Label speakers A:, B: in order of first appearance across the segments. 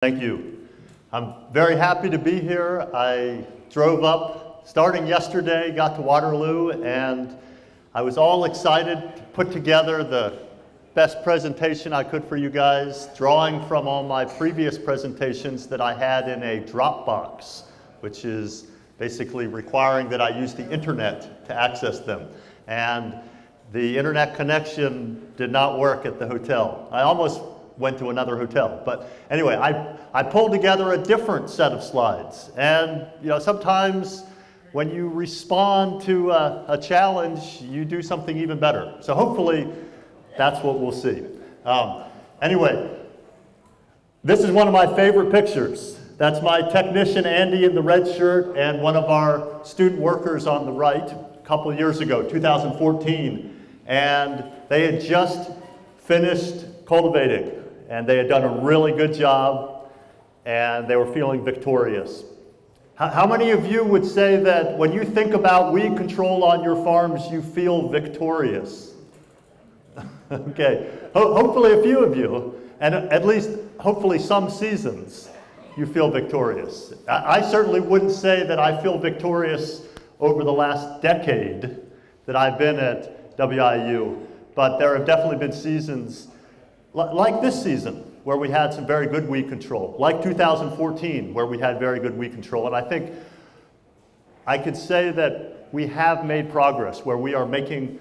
A: Thank you. I'm very happy to be here. I drove up starting yesterday, got to Waterloo, and I was all excited to put together the best presentation I could for you guys, drawing from all my previous presentations that I had in a Dropbox, which is basically requiring that I use the internet to access them. And the internet connection did not work at the hotel. I almost went to another hotel. But anyway, I pulled together a different set of slides. And sometimes when you respond to a challenge, you do something even better. So hopefully that's what we'll see. Anyway, this is one of my favorite pictures. That's my technician, Andy, in the red shirt, and one of our student workers on the right, a couple of years ago, 2014. And they had just finished cultivating. And they had done a really good job, and they were feeling victorious. How many of you would say that when you think about weed control on your farms, you feel victorious? Okay, hopefully a few of you, and at least hopefully some seasons, you feel victorious. I certainly wouldn't say that I feel victorious over the last decade that I've been at WIU, but there have definitely been seasons like this season, where we had some very good weed control, like 2014, where we had very good weed control. And I think I could say that we have made progress, where we are making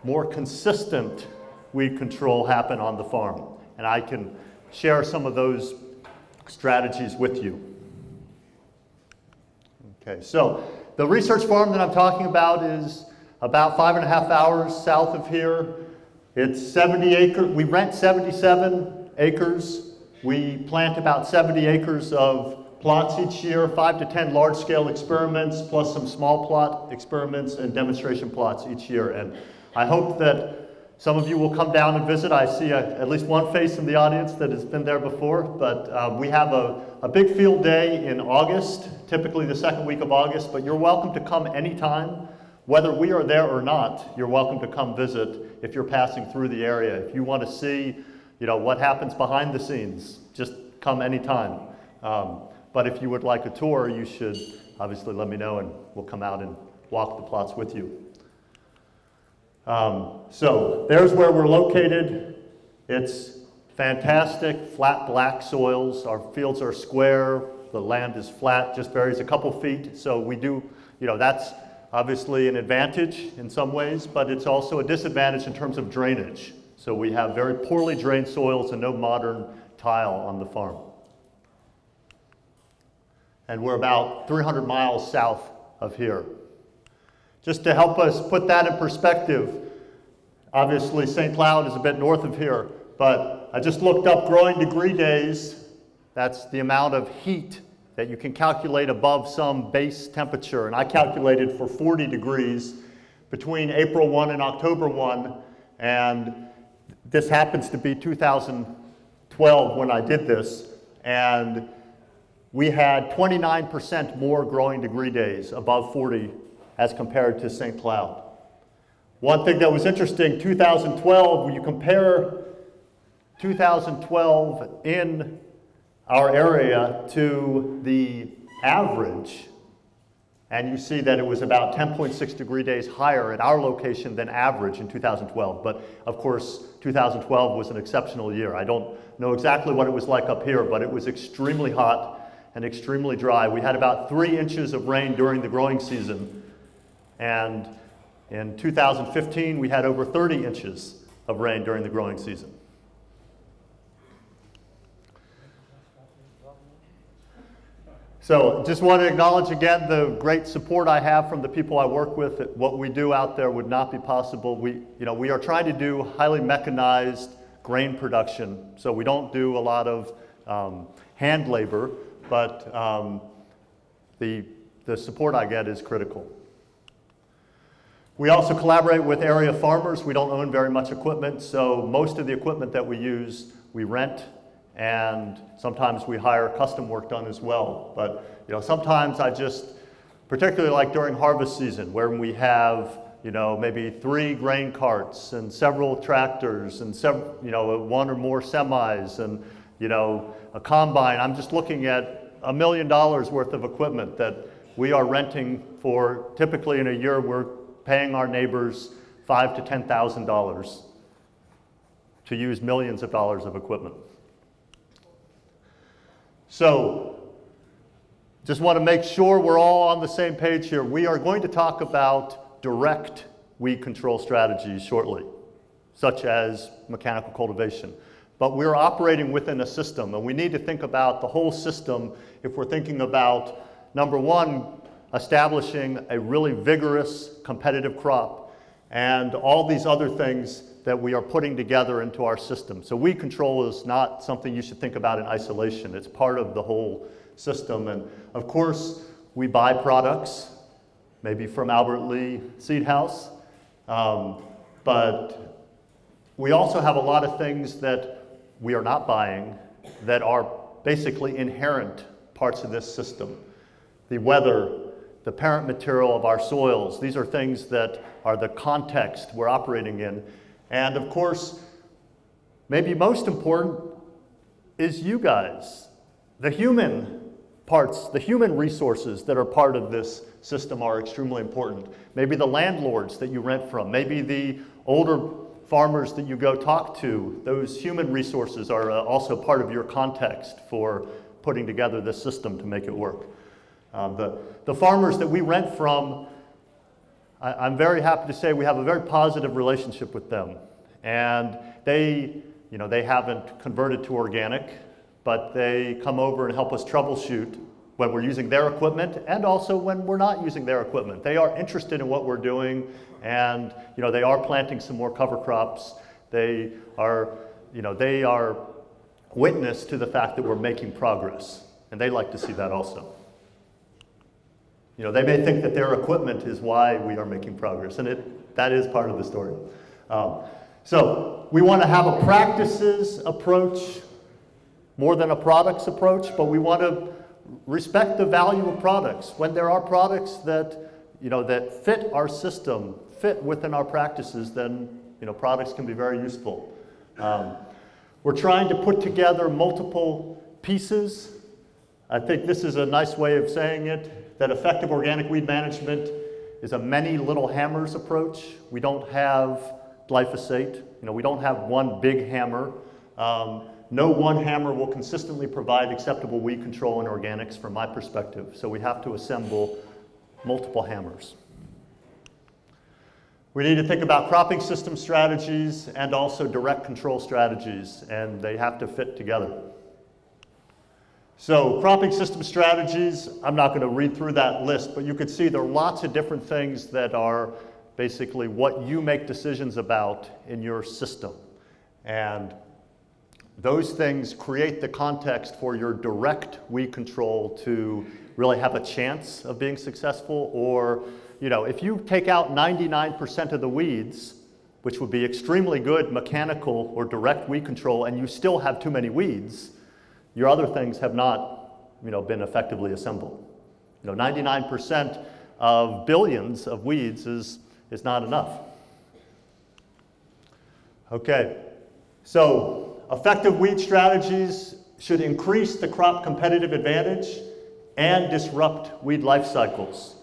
A: more consistent weed control happen on the farm. And I can share some of those strategies with you. Okay, so the research farm that I'm talking about is about 5.5 hours south of here. It's 70 acres. We rent 77 acres. We plant about 70 acres of plots each year, 5 to 10 large-scale experiments, plus some small plot experiments and demonstration plots each year. And I hope that some of you will come down and visit. I see at least one face in the audience that has been there before, but we have a big field day in August, typically the second week of August, but you're welcome to come anytime. Whether we are there or not, you're welcome to come visit if you're passing through the area. If you want to see, what happens behind the scenes, just come anytime. But if you would like a tour, you should obviously let me know and we'll come out and walk the plots with you. So there's where we're located. It's fantastic, flat black soils. Our fields are square. The land is flat, just varies a couple feet. So we do, that's obviously an advantage in some ways, but it's also a disadvantage in terms of drainage. So we have very poorly drained soils and no modern tile on the farm. And we're about 300 miles south of here. Just to help us put that in perspective, obviously St. Cloud is a bit north of here, but I just looked up growing degree days. That's the amount of heat that you can calculate above some base temperature. And I calculated for 40 degrees between April 1 and October 1. And this happens to be 2012 when I did this. And we had 29% more growing degree days above 40 as compared to St. Cloud. One thing that was interesting, 2012, when you compare 2012 in our area to the average, and you see that it was about 10.6 degree days higher at our location than average in 2012. But of course, 2012 was an exceptional year. I don't know exactly what it was like up here, but it was extremely hot and extremely dry. We had about 3 inches of rain during the growing season. And in 2015, we had over 30 inches of rain during the growing season. So just want to acknowledge again the great support I have from the people I work with. What we do out there would not be possible. We are trying to do highly mechanized grain production, so we don't do a lot of hand labor, but the support I get is critical. We also collaborate with area farmers. We don't own very much equipment, so most of the equipment that we use, we rent, and sometimes we hire custom work done as well. But sometimes I just, particularly like during harvest season, where we have maybe 3 grain carts and several tractors and several, 1 or more semis, and You know, a combine, I'm just looking at $1 million worth of equipment that we are renting for, typically in a year we're paying our neighbors $5,000 to $10,000 to use millions of dollars of equipment. So, just want to make sure we're all on the same page here. We are going to talk about direct weed control strategies shortly, such as mechanical cultivation. But we're operating within a system, and we need to think about the whole system if we're thinking about, number one, establishing a really vigorous competitive crop, and all these other things that we are putting together into our system. So weed control is not something you should think about in isolation. It's part of the whole system. And of course, we buy products, maybe from Albert Lea Seed House, but we also have a lot of things that we are not buying that are basically inherent parts of this system. The weather, the parent material of our soils, these are things that are the context we're operating in. And of course, maybe most important is you guys. The human parts, the human resources that are part of this system are extremely important. Maybe the landlords that you rent from, maybe the older farmers that you go talk to, those human resources are also part of your context for putting together this system to make it work. The farmers that we rent from, I'm very happy to say we have a very positive relationship with them. And they haven't converted to organic, but they come over and help us troubleshoot when we're using their equipment and also when we're not using their equipment. They are interested in what we're doing, and they are planting some more cover crops. They are witness to the fact that we're making progress, and they like to see that also. They may think that their equipment is why we are making progress, and that is part of the story. So we want to have a practices approach more than a products approach, but we want to respect the value of products. When there are products that that fit our system, fit within our practices, then products can be very useful. We're trying to put together multiple pieces. I think this is a nice way of saying it, that effective organic weed management is a many little hammers approach. We don't have glyphosate. We don't have one big hammer. No one hammer will consistently provide acceptable weed control in organics from my perspective. So we have to assemble multiple hammers. We need to think about cropping system strategies and also direct control strategies, and they have to fit together. So cropping system strategies, I'm not going to read through that list, but you could see there are lots of different things that are basically what you make decisions about in your system. And those things create the context for your direct weed control to really have a chance of being successful. Or, if you take out 99% of the weeds, which would be extremely good mechanical or direct weed control, and you still have too many weeds, your other things have not, been effectively assembled. 99% of billions of weeds is not enough. Okay, so effective weed strategies should increase the crop competitive advantage and disrupt weed life cycles.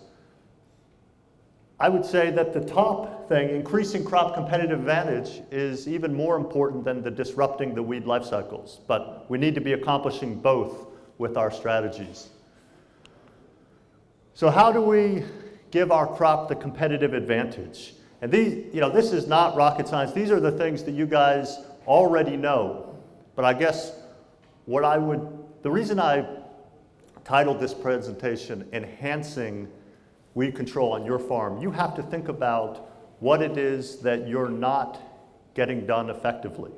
A: I would say that the top thing, increasing crop competitive advantage, is even more important than the disrupting the weed life cycles, but we need to be accomplishing both with our strategies. So how do we give our crop the competitive advantage? And these, this is not rocket science. These are the things that you guys already know. But I guess the reason I titled this presentation, Enhancing Weed Control on Your Farm, you have to think about what it is that you're not getting done effectively.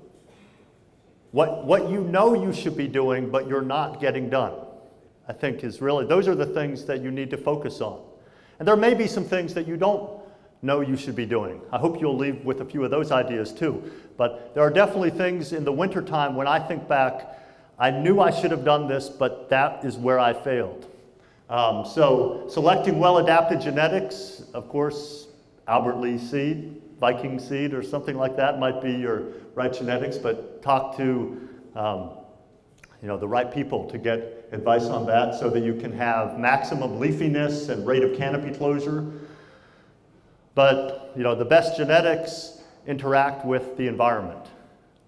A: What you should be doing, but you're not getting done, I think is really, those are the things that you need to focus on. And there may be some things that you don't know you should be doing. I hope you'll leave with a few of those ideas too. But there are definitely things in the wintertime when I think back, I knew I should have done this, but that is where I failed. So selecting well-adapted genetics, of course, Albert Lea seed, Viking seed or something like that might be your right genetics, but talk to the right people to get advice on that so that you can have maximum leafiness and rate of canopy closure. But the best genetics interact with the environment,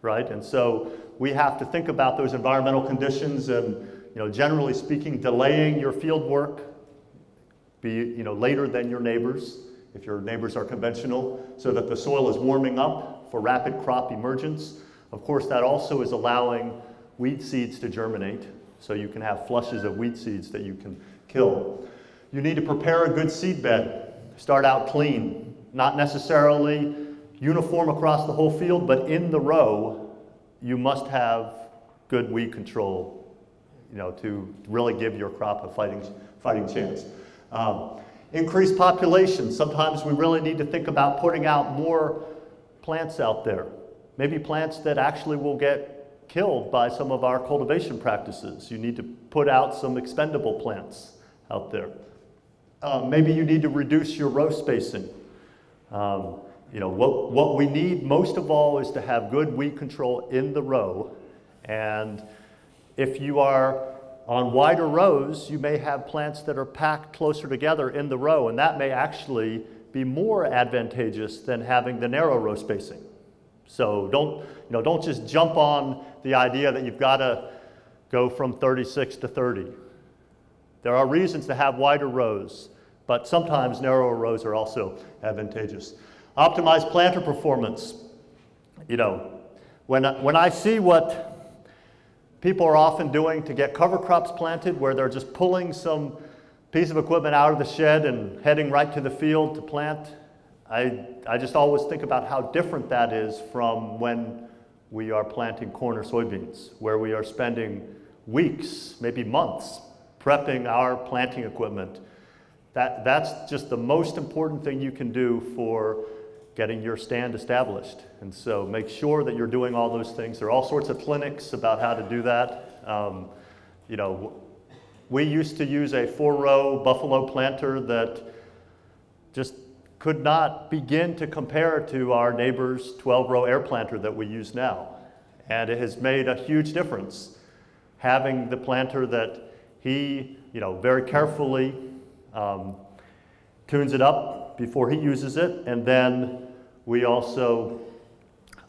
A: right? And so we have to think about those environmental conditions and, generally speaking, delaying your field work, be later than your neighbors, if your neighbors are conventional, so that the soil is warming up for rapid crop emergence. Of course, that also is allowing weed seeds to germinate, so you can have flushes of weed seeds that you can kill. You need to prepare a good seed bed. Start out clean, not necessarily uniform across the whole field, but in the row, you must have good weed control, to really give your crop a fighting chance. Increased population. Sometimes we really need to think about putting out more plants out there. Maybe plants that actually will get killed by some of our cultivation practices. You need to put out some expendable plants out there. Maybe you need to reduce your row spacing. What we need most of all is to have good weed control in the row. And if you are on wider rows, you may have plants that are packed closer together in the row, and that may actually be more advantageous than having the narrow row spacing. So don't just jump on the idea that you've got to go from 36 to 30. There are reasons to have wider rows, but sometimes narrower rows are also advantageous. Optimize planter performance. When I see what people are often doing to get cover crops planted, where they're just pulling some piece of equipment out of the shed and heading right to the field to plant, I just always think about how different that is from when we are planting corn or soybeans, where we are spending weeks, maybe months, prepping our planting equipment. That's just the most important thing you can do for getting your stand established. And so make sure that you're doing all those things. There are all sorts of clinics about how to do that. We used to use a 4-row buffalo planter that just could not begin to compare to our neighbor's 12-row air planter that we use now. And it has made a huge difference having the planter that he, very carefully tunes it up before he uses it. And then we also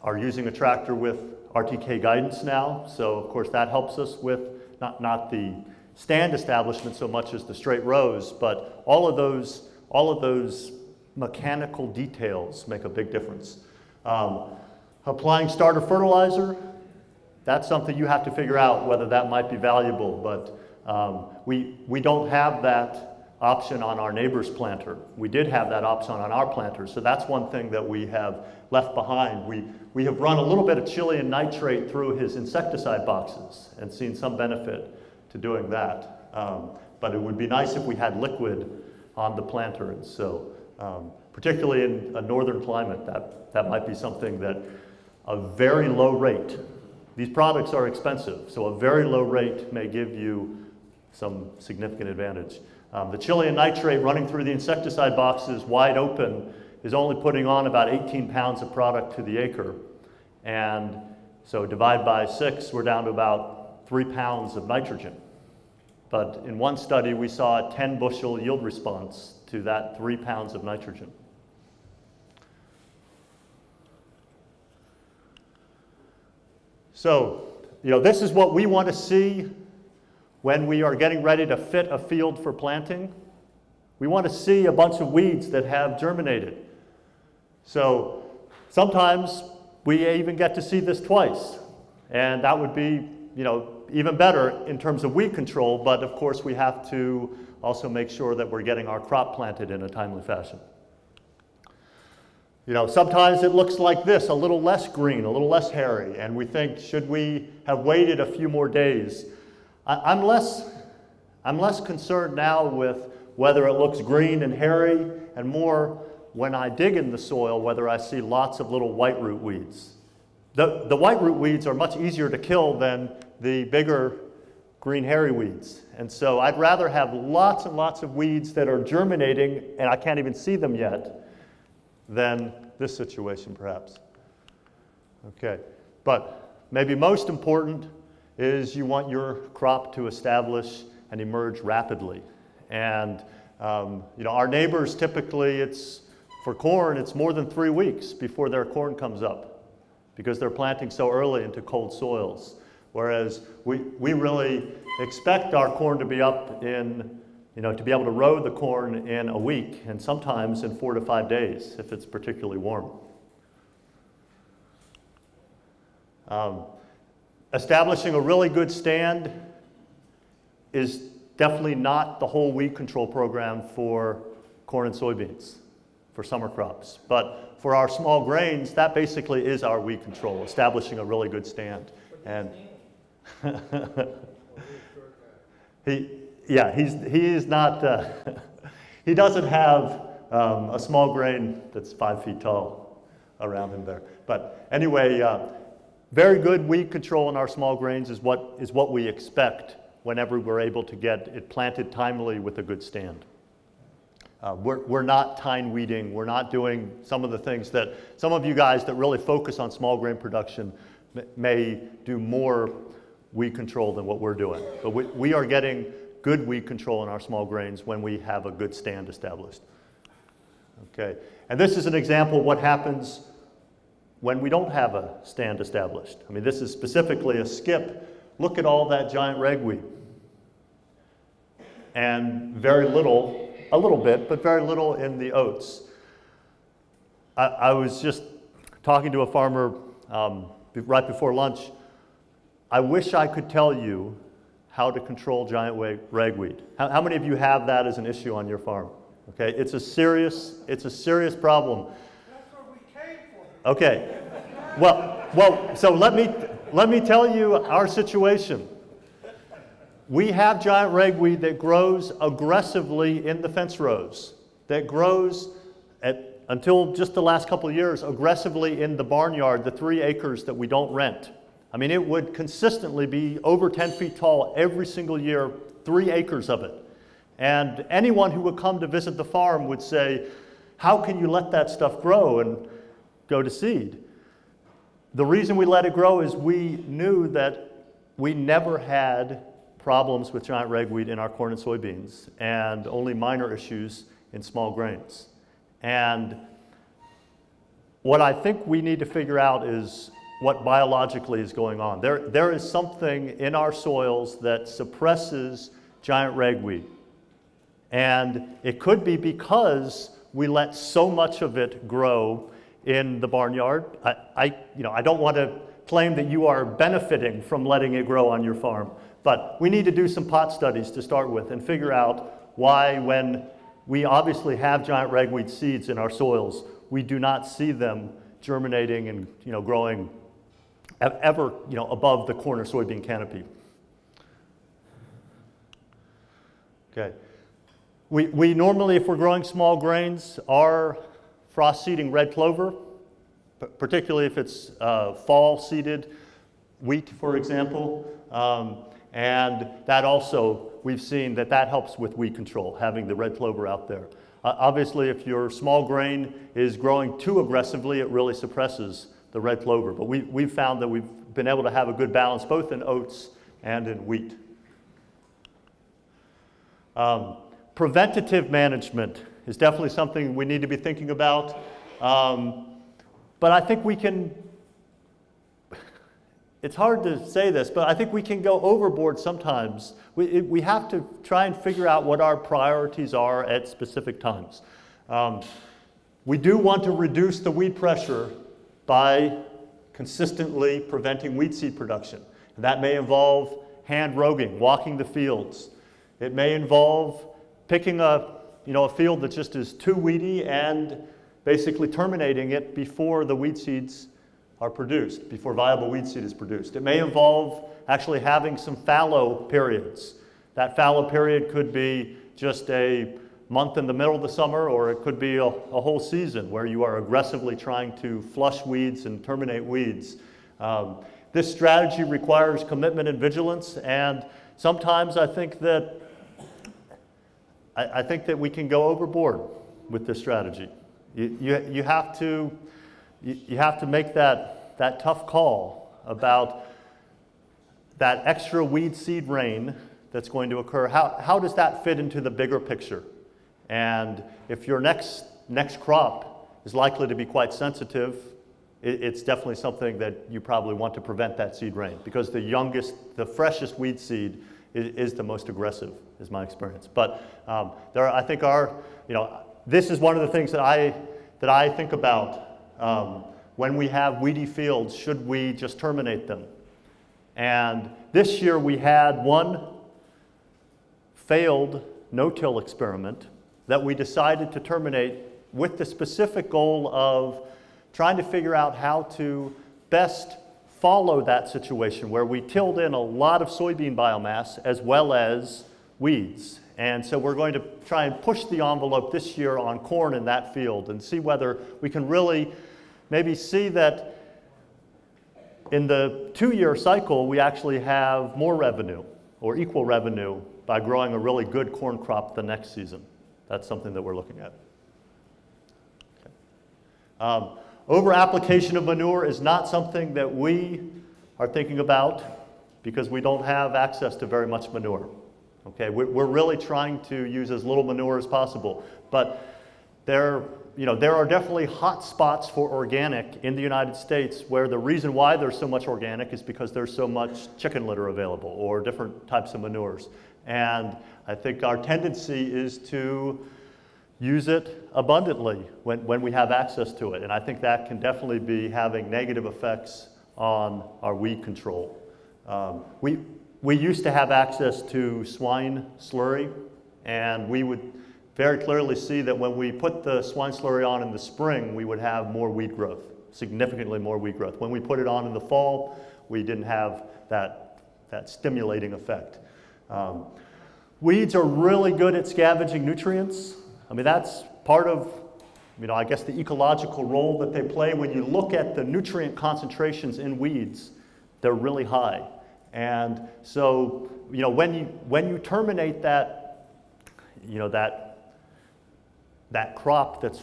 A: are using a tractor with RTK guidance now. So of course that helps us with not the stand establishment so much as the straight rows, but all of those mechanical details make a big difference. Applying starter fertilizer, that's something you have to figure out whether that might be valuable, but we don't have that option on our neighbor's planter. We did have that option on our planter, so that's one thing that we have left behind. We have run a little bit of Chilean nitrate through his insecticide boxes and seen some benefit to doing that. But it would be nice if we had liquid on the planter, and so particularly in a northern climate, that might be something that a very low rate. These products are expensive, so a very low rate may give you some significant advantage. The Chilean nitrate running through the insecticide boxes wide open is only putting on about 18 pounds of product to the acre. And so divide by 6, we're down to about 3 pounds of nitrogen. But in one study, we saw a 10 bushel yield response to that 3 pounds of nitrogen. So, this is what we want to see when we are getting ready to fit a field for planting. We want to see a bunch of weeds that have germinated. So sometimes we even get to see this twice, and that would be, even better in terms of weed control, but of course we have to also make sure that we're getting our crop planted in a timely fashion. Sometimes it looks like this, a little less green, a little less hairy, and we think, should we have waited a few more days? I'm less concerned now with whether it looks green and hairy, and more when I dig in the soil, whether I see lots of little white root weeds. The white root weeds are much easier to kill than the bigger green hairy weeds. And so I'd rather have lots and lots of weeds that are germinating and I can't even see them yet than this situation perhaps. Okay, but maybe most important is you want your crop to establish and emerge rapidly. And you know, our neighbors typically, for corn, it's more than 3 weeks before their corn comes up because they're planting so early into cold soils. Whereas we really expect our corn to be up in, you know, to be able to row the corn in a week and sometimes in 4 to 5 days if it's particularly warm. Establishing a really good stand is definitely not the whole weed control program for corn and soybeans, for summer crops. But for our small grains, that basically is our weed control, establishing a really good stand. And he is not, he doesn't have a small grain that's 5 feet tall around him there. But anyway, very good weed control in our small grains is what we expect whenever we're able to get it planted timely with a good stand. We're not tine weeding. We're not doing some of the things that some of you guys that really focus on small grain production may do more weed control than what we're doing. But we are getting good weed control in our small grains when we have a good stand established. Okay, and this is an example of what happens when we don't have a stand established. I mean, this is specifically a skip. Look at all that giant ragweed. And very little, a little bit, but very little in the oats. I was just talking to a farmer right before lunch. I wish I could tell you how to control giant ragweed. How many of you have that as an issue on your farm? Okay, it's a serious problem.
B: That's what we came for.
A: Okay, well, so let me tell you our situation. We have giant ragweed that grows aggressively in the fence rows, that grows until just the last couple of years aggressively in the barnyard, the 3 acres that we don't rent. I mean, it would consistently be over 10 feet tall every single year, 3 acres of it. And anyone who would come to visit the farm would say, how can you let that stuff grow and go to seed? The reason we let it grow is we knew that we never had problems with giant ragweed in our corn and soybeans and only minor issues in small grains. And what I think we need to figure out is what biologically is going on. There is something in our soils that suppresses giant ragweed. And it could be because we let so much of it grow in the barnyard. I don't want to claim that you are benefiting from letting it grow on your farm, but we need to do some pot studies to start with and figure out why, when we obviously have giant ragweed seeds in our soils, we do not see them germinating and growing ever above the corn or soybean canopy. Okay. We normally, if we're growing small grains, are frost seeding red clover, particularly if it's fall seeded wheat, for example. And that also, we've seen that helps with weed control, having the red clover out there. Obviously, if your small grain is growing too aggressively, it really suppresses the red clover. But we've found that we've been able to have a good balance both in oats and in wheat. Preventative management is definitely something we need to be thinking about. But I think we can, it's hard to say this, but I think we can go overboard sometimes. We have to try and figure out what our priorities are at specific times. We do want to reduce the weed pressure by consistently preventing weed seed production. And that may involve hand roguing, walking the fields. It may involve picking a field that just is too weedy and basically terminating it before the weed seeds are produced, before viable weed seed is produced. It may involve actually having some fallow periods. That fallow period could be just a month in the middle of the summer, or it could be a whole season where you are aggressively trying to flush weeds and terminate weeds. This strategy requires commitment and vigilance, and sometimes I think that we can go overboard with this strategy. You have to make that tough call about that extra weed seed rain that's going to occur, how does that fit into the bigger picture? And if your next crop is likely to be quite sensitive, it's definitely something that you probably want to prevent that seed rain, because the freshest weed seed is the most aggressive, is my experience. But I think this is one of the things that I think about when we have weedy fields. Should we just terminate them? And this year we had one failed no-till experiment that we decided to terminate with the specific goal of trying to figure out how to best follow that situation where we tilled in a lot of soybean biomass as well as weeds. And so we're going to try and push the envelope this year on corn in that field and see whether we can really maybe see that in the 2-year cycle we actually have more revenue or equal revenue by growing a really good corn crop the next season. That's something that we're looking at. Okay. Overapplication of manure is not something that we are thinking about because we don't have access to very much manure. Okay, we're really trying to use as little manure as possible, but there are definitely hot spots for organic in the United States where the reason why there's so much organic is because there's so much chicken litter available or different types of manures. And I think our tendency is to use it abundantly when we have access to it. And I think that can definitely be having negative effects on our weed control. We used to have access to swine slurry, and we would very clearly see that when we put the swine slurry on in the spring, we would have more weed growth, significantly more weed growth. When we put it on in the fall, we didn't have that stimulating effect. Weeds are really good at scavenging nutrients. I mean, that's part of, I guess the ecological role that they play. When you look at the nutrient concentrations in weeds, they're really high. And so, when you terminate that, that crop that's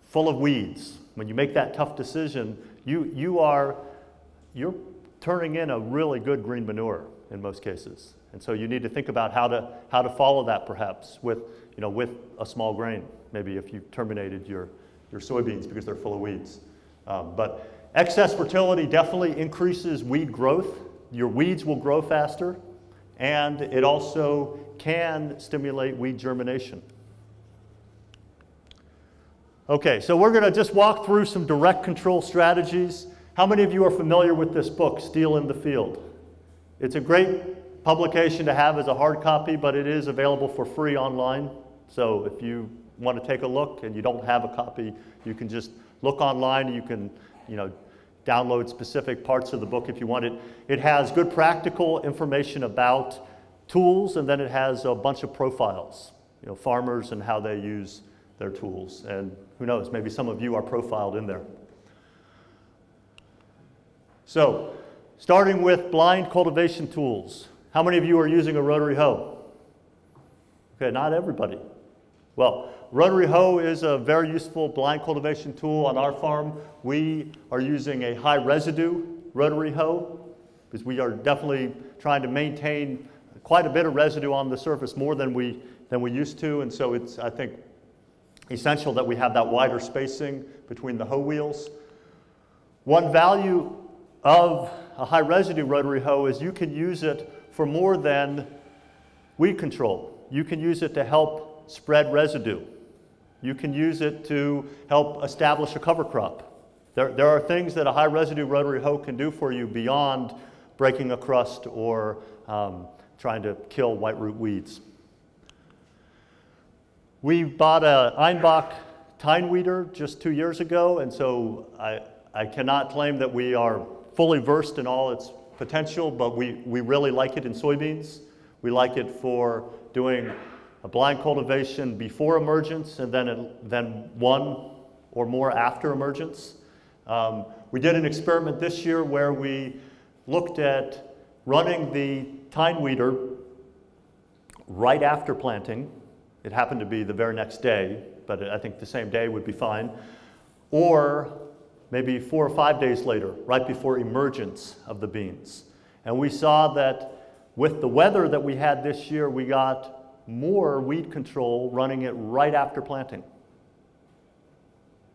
A: full of weeds, when you make that tough decision, you're turning in a really good green manure in most cases. And so you need to think about how to follow that perhaps with a small grain, maybe if you terminated your soybeans because they're full of weeds. But excess fertility definitely increases weed growth. Your weeds will grow faster, and it also can stimulate weed germination. Okay, so we're going to just walk through some direct control strategies. How many of you are familiar with this book, Steel in the Field? It's a great publication to have as a hard copy, but it is available for free online. So if you want to take a look and you don't have a copy, you can just look online. You can, download specific parts of the book if you want it. It has good practical information about tools, and then it has a bunch of profiles, farmers and how they use their tools. And who knows, maybe some of you are profiled in there. So, starting with blind cultivation tools. How many of you are using a rotary hoe? Okay, not everybody. Well, rotary hoe is a very useful blind cultivation tool on our farm. We are using a high residue rotary hoe because we are definitely trying to maintain quite a bit of residue on the surface, more than we used to, and so it's, I think, essential that we have that wider spacing between the hoe wheels. One value of a high residue rotary hoe is you can use it for more than weed control. You can use it to help spread residue. You can use it to help establish a cover crop. There are things that a high residue rotary hoe can do for you beyond breaking a crust or trying to kill white root weeds. We bought a Einbach tine weeder just 2 years ago, and so I cannot claim that we are fully versed in all its potential, but we really like it in soybeans. We like it for doing a blind cultivation before emergence and then one or more after emergence. We did an experiment this year where we looked at running the tine weeder right after planting. It happened to be the very next day, but I think the same day would be fine. Or maybe 4 or 5 days later, right before emergence of the beans. And we saw that with the weather that we had this year, we got more weed control running it right after planting.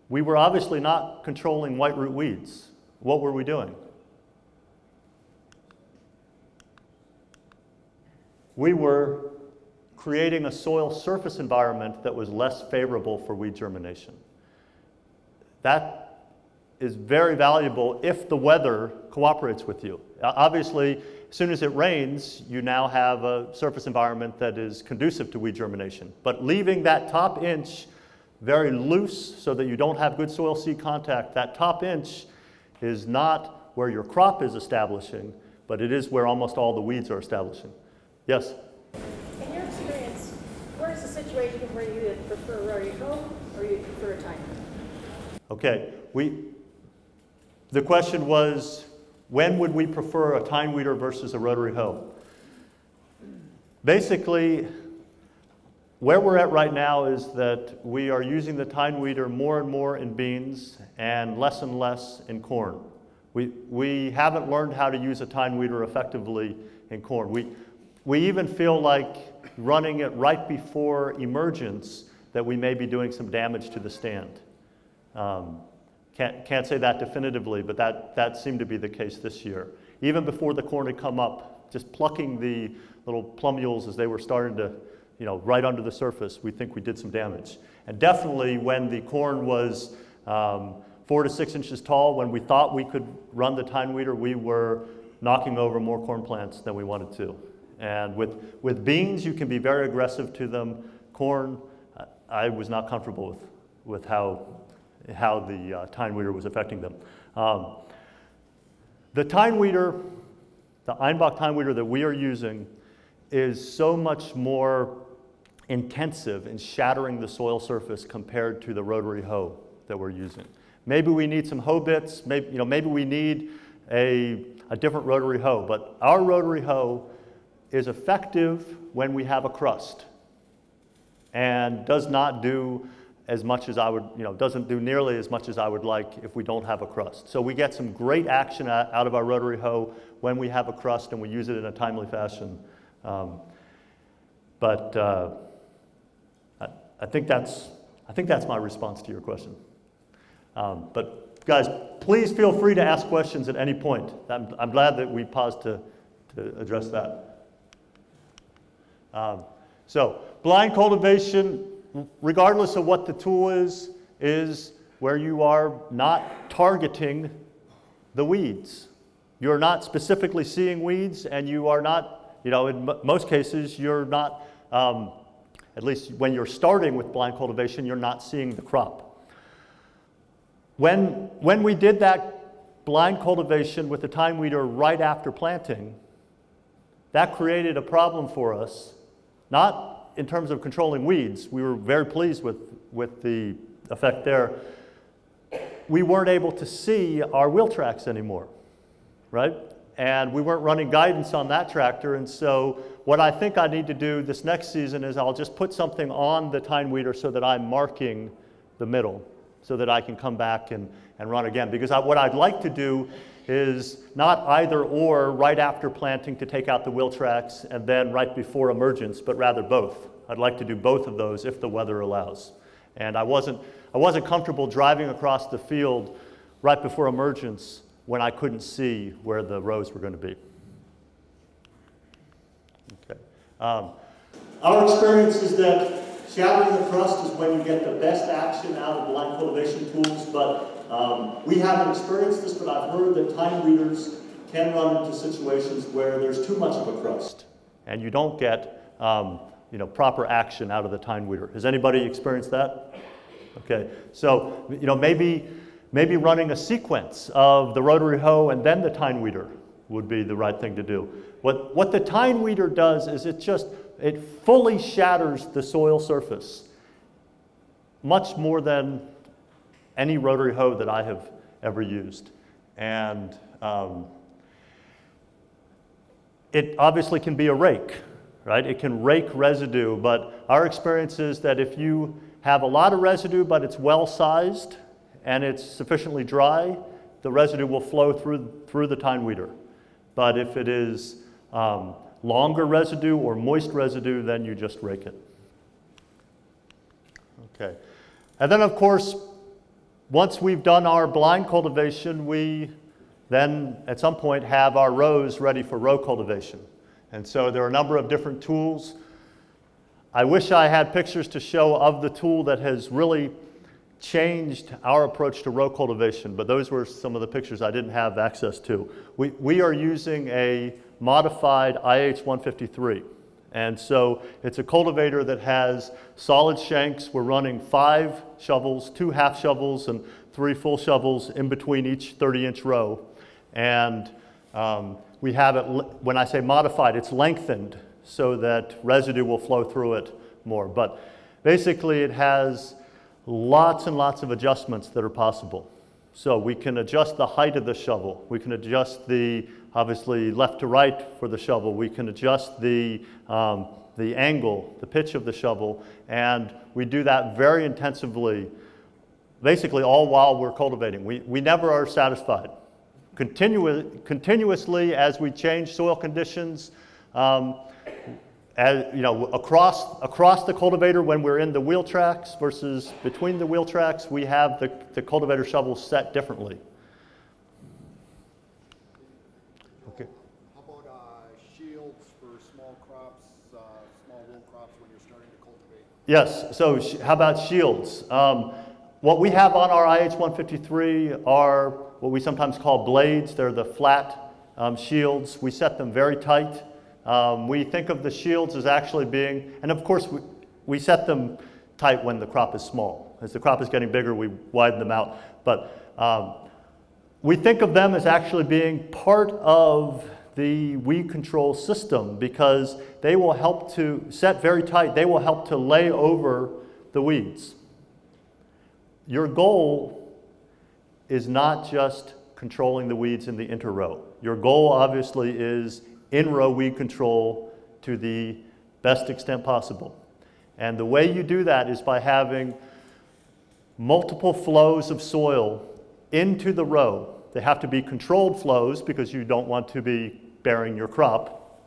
A: We were obviously not controlling white root weeds. What were we doing? We were creating a soil surface environment that was less favorable for weed germination. That is very valuable if the weather cooperates with you. Obviously, as soon as it rains, you now have a surface environment that is conducive to weed germination. But leaving that top inch very loose so that you don't have good soil seed contact, that top inch is not where your crop is establishing, but it is where almost all the weeds are establishing. Yes?
C: In your experience, what is the situation where you would prefer a Rotary Hoe or you prefer a tine?
A: Okay, the question was, when would we prefer a tine weeder versus a Rotary Hoe? Basically, where we're at right now is that we are using the tine weeder more and more in beans and less in corn. We haven't learned how to use a tine weeder effectively in corn. We even feel like running it right before emergence that we may be doing some damage to the stand. Can't say that definitively, but that seemed to be the case this year. Even before the corn had come up, just plucking the little plummules as they were starting to, right under the surface, we think we did some damage. And definitely when the corn was 4 to 6 inches tall, when we thought we could run the tine weeder, we were knocking over more corn plants than we wanted to. And with beans, you can be very aggressive to them. Corn, I was not comfortable with how the tine weeder was affecting them. The tine weeder, the Einbach tine weeder that we are using is so much more intensive in shattering the soil surface compared to the Rotary Hoe that we're using. Maybe we need some hoe bits, maybe we need a different Rotary Hoe, but our Rotary Hoe is effective when we have a crust and does not do as much as I would, doesn't do nearly as much as I would like if we don't have a crust. So we get some great action out of our Rotary Hoe when we have a crust and we use it in a timely fashion. But I think that's my response to your question. But guys, please feel free to ask questions at any point. I'm glad that we paused to address that. So blind cultivation, regardless of what the tool is where you are not targeting the weeds. You're not specifically seeing weeds, and you are not, in most cases, you're not, at least when you're starting with blind cultivation, you're not seeing the crop. When we did that blind cultivation with the tine weeder right after planting, that created a problem for us, not in terms of controlling weeds. We were very pleased with the effect there. We weren't able to see our wheel tracks anymore, right? And we weren't running guidance on that tractor, and so what I think I need to do this next season is I'll just put something on the tine weeder so that I'm marking the middle, so that I can come back and run again. Because what I'd like to do is not either or right after planting to take out the wheel tracks and then right before emergence, but rather both. I'd like to do both of those if the weather allows. And I wasn't comfortable driving across the field right before emergence when I couldn't see where the rows were going to be. Okay. Our experience is that shattering the crust is when you get the best action out of blind cultivation tools, but we haven't experienced this, but I've heard that tine weeders can run into situations where there's too much of a crust and you don't get proper action out of the tine weeder. Has anybody experienced that? Okay, so maybe running a sequence of the Rotary Hoe and then the tine weeder would be the right thing to do. What the tine weeder does is it fully shatters the soil surface, much more than any Rotary Hoe that I have ever used. And it obviously can be a rake, right? It can rake residue, but our experience is that if you have a lot of residue, but it's well-sized and it's sufficiently dry, the residue will flow through the tine weeder. But if it is longer residue or moist residue, then you just rake it. Okay. And then, of course, once we've done our blind cultivation, we then at some point have our rows ready for row cultivation. And so there are a number of different tools. I wish I had pictures to show of the tool that has really changed our approach to row cultivation, but those were some of the pictures I didn't have access to. We are using a modified IH-153. And so it's a cultivator that has solid shanks. We're running 5 shovels, 2 half shovels, and 3 full shovels in between each 30-inch row. And we have it, when I say modified, it's lengthened so that residue will flow through it more. But basically it has lots and lots of adjustments that are possible. So we can adjust the height of the shovel. We can adjust the, obviously, left to right for the shovel. We can adjust the angle, the pitch of the shovel, and we do that very intensively, basically all while we're cultivating. We never are satisfied. Continuously, as we change soil conditions, as, you know, across the cultivator when we're in the wheel tracks versus between the wheel tracks, we have the cultivator shovel set differently. Okay.
D: How about shields for small crops, small row crops when you're starting to cultivate?
A: Yes, so how about shields? What we have on our IH-153 are what we sometimes call blades. They're the flat shields. We set them very tight. We think of the shields as actually being, and of course we set them tight when the crop is small. As the crop is getting bigger, we widen them out. But we think of them as actually being part of the weed control system because they will help to set very tight. They will help to lay over the weeds. Your goal is not just controlling the weeds in the interrow. Your goal obviously is in-row weed control to the best extent possible. And the way you do that is by having multiple flows of soil into the row. They have to be controlled flows because you don't want to be burying your crop.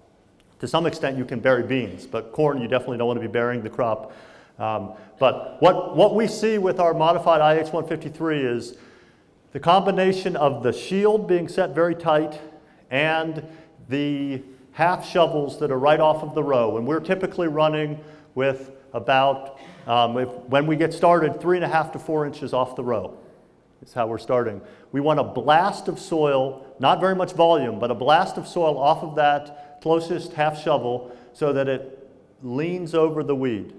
A: To some extent you can bury beans, but corn you definitely don't want to be burying the crop. But what we see with our modified IH-153 is the combination of the shield being set very tight and the half shovels that are right off of the row. And we're typically running with about, when we get started, 3.5 to 4 inches off the row. That's how we're starting. We want a blast of soil, not very much volume, but a blast of soil off of that closest half shovel so that it leans over the weed.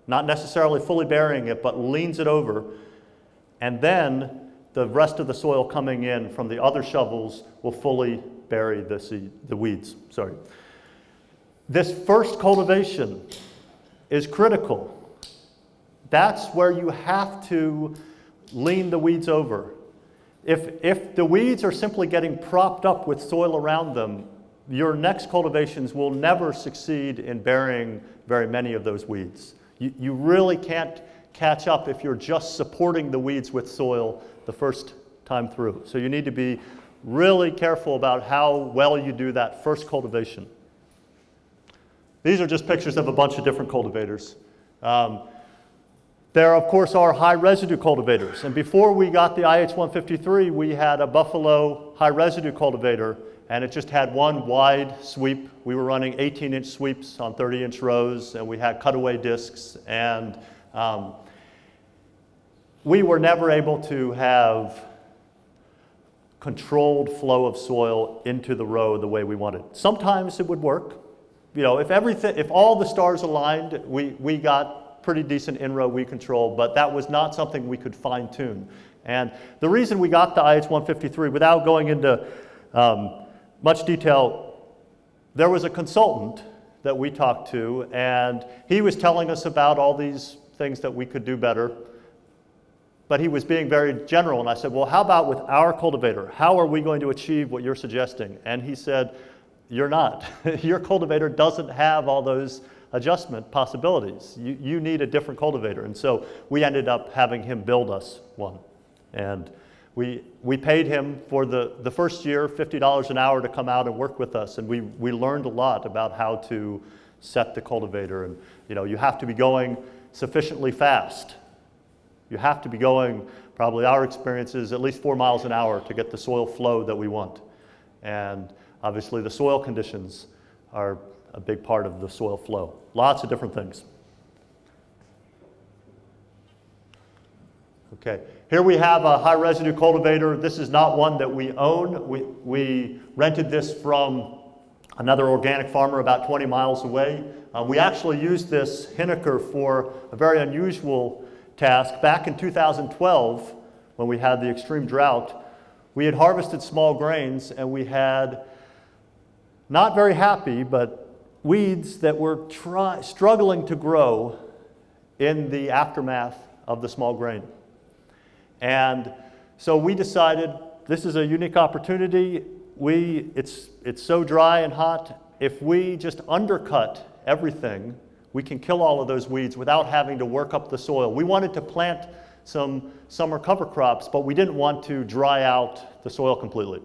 A: Not necessarily fully burying it, but leans it over. And then the rest of the soil coming in from the other shovels will fully bury the weeds. Sorry. This first cultivation is critical. That's where you have to lean the weeds over. If the weeds are simply getting propped up with soil around them, your next cultivations will never succeed in burying very many of those weeds. You really can't catch up if you're just supporting the weeds with soil the first time through. So you need to be really careful about how well you do that first cultivation. These are just pictures of a bunch of different cultivators. There, of course, are high residue cultivators. And before we got the IH-153, we had a Buffalo high residue cultivator, and it just had one wide sweep. We were running 18-inch sweeps on 30-inch rows, and we had cutaway discs. And we were never able to have controlled flow of soil into the row the way we wanted. Sometimes it would work. You know, if all the stars aligned, we got pretty decent in-row weed control, but that was not something we could fine-tune. And the reason we got the IH-153, without going into much detail, there was a consultant that we talked to, and he was telling us about all these things that we could do better. But he was being very general, and I said, well, how about with our cultivator? How are we going to achieve what you're suggesting? And he said, you're not. Your cultivator doesn't have all those adjustment possibilities. You need a different cultivator. And so we ended up having him build us one. And We paid him for the first year $50 an hour to come out and work with us, and we learned a lot about how to set the cultivator. And you have to be going sufficiently fast. You have to be going, probably our experience is at least 4 miles an hour to get the soil flow that we want. And obviously the soil conditions are a big part of the soil flow. Lots of different things. Okay, here we have a high residue cultivator. This is not one that we own. We rented this from another organic farmer about 20 miles away. We actually used this Hinneker for a very unusual task. Back in 2012, when we had the extreme drought, we had harvested small grains and we had, not very happy, but weeds that were struggling to grow in the aftermath of the small grain. And so we decided this is a unique opportunity. It's so dry and hot. If we just undercut everything, we can kill all of those weeds without having to work up the soil. We wanted to plant some summer cover crops, but we didn't want to dry out the soil completely.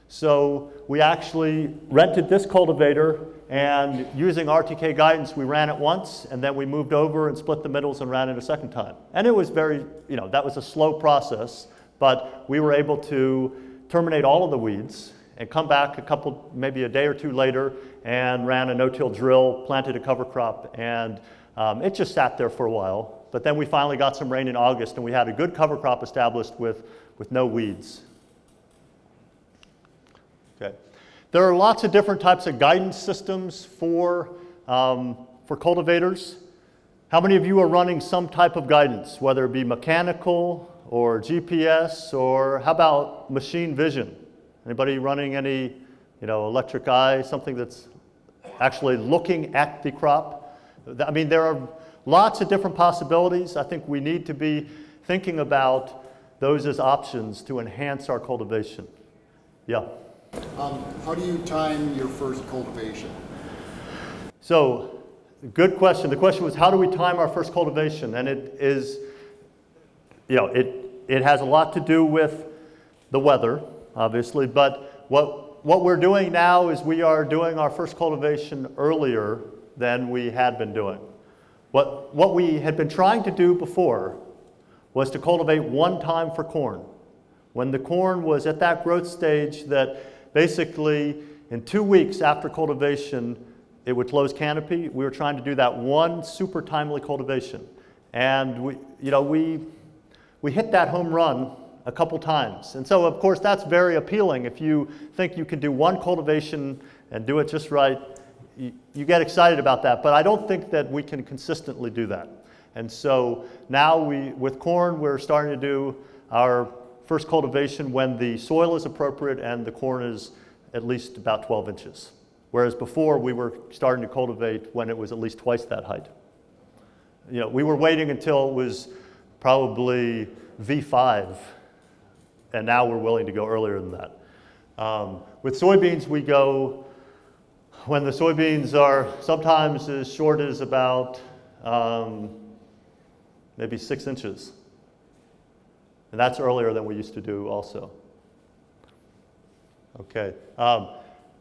A: So we actually rented this cultivator, and using RTK guidance, we ran it once, and then we moved over and split the middles and ran it a second time. And it was very, that was a slow process, but we were able to terminate all of the weeds and come back maybe a day or two later, and ran a no-till drill, planted a cover crop, and it just sat there for a while. But then we finally got some rain in August, and we had a good cover crop established with no weeds. Okay. There are lots of different types of guidance systems for cultivators. How many of you are running some type of guidance, whether it be mechanical or GPS, or how about machine vision? Anybody running any, electric eye, something that's actually looking at the crop? I mean, there are lots of different possibilities. I think we need to be thinking about those as options to enhance our cultivation. Yeah.
D: How do you time your first cultivation?
A: So, good question. The question was, how do we time our first cultivation? And it is, it has a lot to do with the weather, obviously, but what we're doing now is we are doing our first cultivation earlier than we had been doing. What we had been trying to do before was to cultivate one time for corn. When the corn was at that growth stage that basically in 2 weeks after cultivation it would close canopy, we were trying to do that one super timely cultivation. And we hit that home run a couple times. And so of course that's very appealing. If you think you can do one cultivation and do it just right, you get excited about that. But I don't think that we can consistently do that. And so now with corn, we're starting to do our first cultivation when the soil is appropriate and the corn is at least about 12 inches. Whereas before we were starting to cultivate when it was at least twice that height. We were waiting until it was probably V5, and now we're willing to go earlier than that. With soybeans, we go when the soybeans are sometimes as short as about maybe 6 inches. And that's earlier than we used to do also. Okay.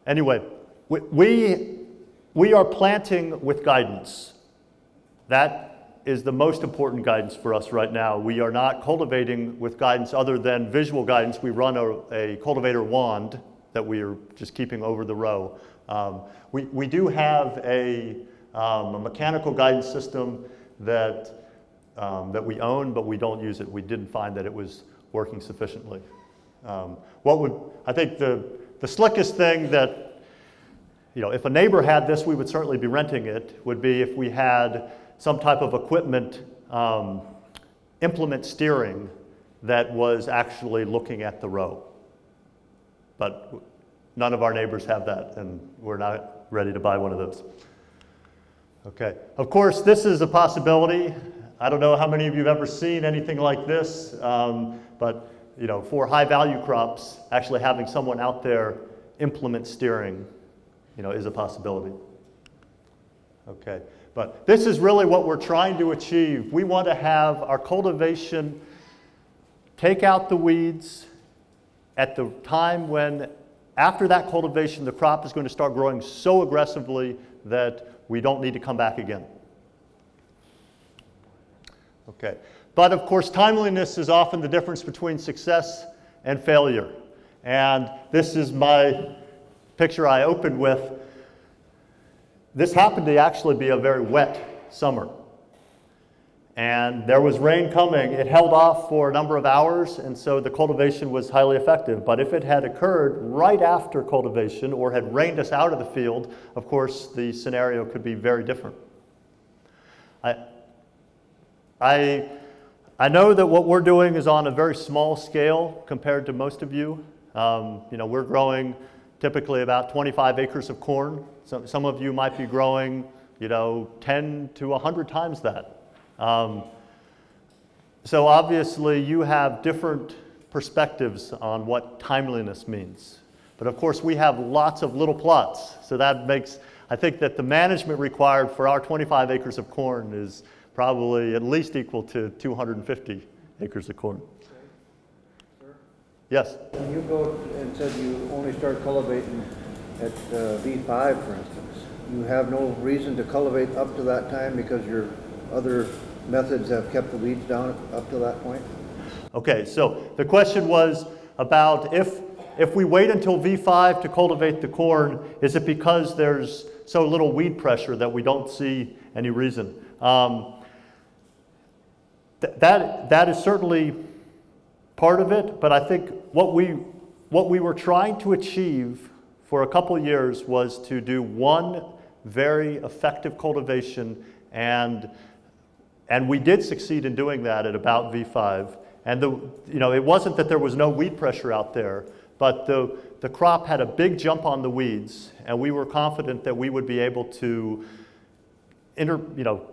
A: Anyway, we are planting with guidance. That is the most important guidance for us right now. We are not cultivating with guidance other than visual guidance. We run a cultivator wand that we are just keeping over the row. We do have a mechanical guidance system that we own, but we don't use it. We didn't find that it was working sufficiently. I think the slickest thing that, if a neighbor had this, we would certainly be renting it, would be if we had some type of equipment, implement steering that was actually looking at the row. But none of our neighbors have that, and we're not ready to buy one of those. Okay, of course, this is a possibility. I don't know how many of you have ever seen anything like this, but for high value crops, actually having someone out there implement steering, is a possibility. Okay, but this is really what we're trying to achieve. We want to have our cultivation take out the weeds at the time when, after that cultivation, the crop is going to start growing so aggressively that we don't need to come back again. Okay. But of course, timeliness is often the difference between success and failure. And this is my picture I opened with. This happened to actually be a very wet summer. And there was rain coming. It held off for a number of hours, and so the cultivation was highly effective. But if it had occurred right after cultivation or had rained us out of the field, of course, the scenario could be very different. I know that what we're doing is on a very small scale compared to most of you. We're growing typically about 25 acres of corn. Some of you might be growing, 10 to 100 times that. So obviously you have different perspectives on what timeliness means. But of course we have lots of little plots. So that makes, I think that the management required for our 25 acres of corn is probably at least equal to 250 acres of corn.
E: Sir?
A: Yes?
E: When you go and said you only start cultivating at V5, for instance, you have no reason to cultivate up to that time because your other methods have kept the weeds down up to that point?
A: Okay, so the question was about if we wait until V5 to cultivate the corn, is it because there's so little weed pressure that we don't see any reason? That is certainly part of it, but I think what we were trying to achieve for a couple of years was to do one very effective cultivation, and we did succeed in doing that at about V5. And it wasn't that there was no weed pressure out there, but the crop had a big jump on the weeds, and we were confident that we would be able to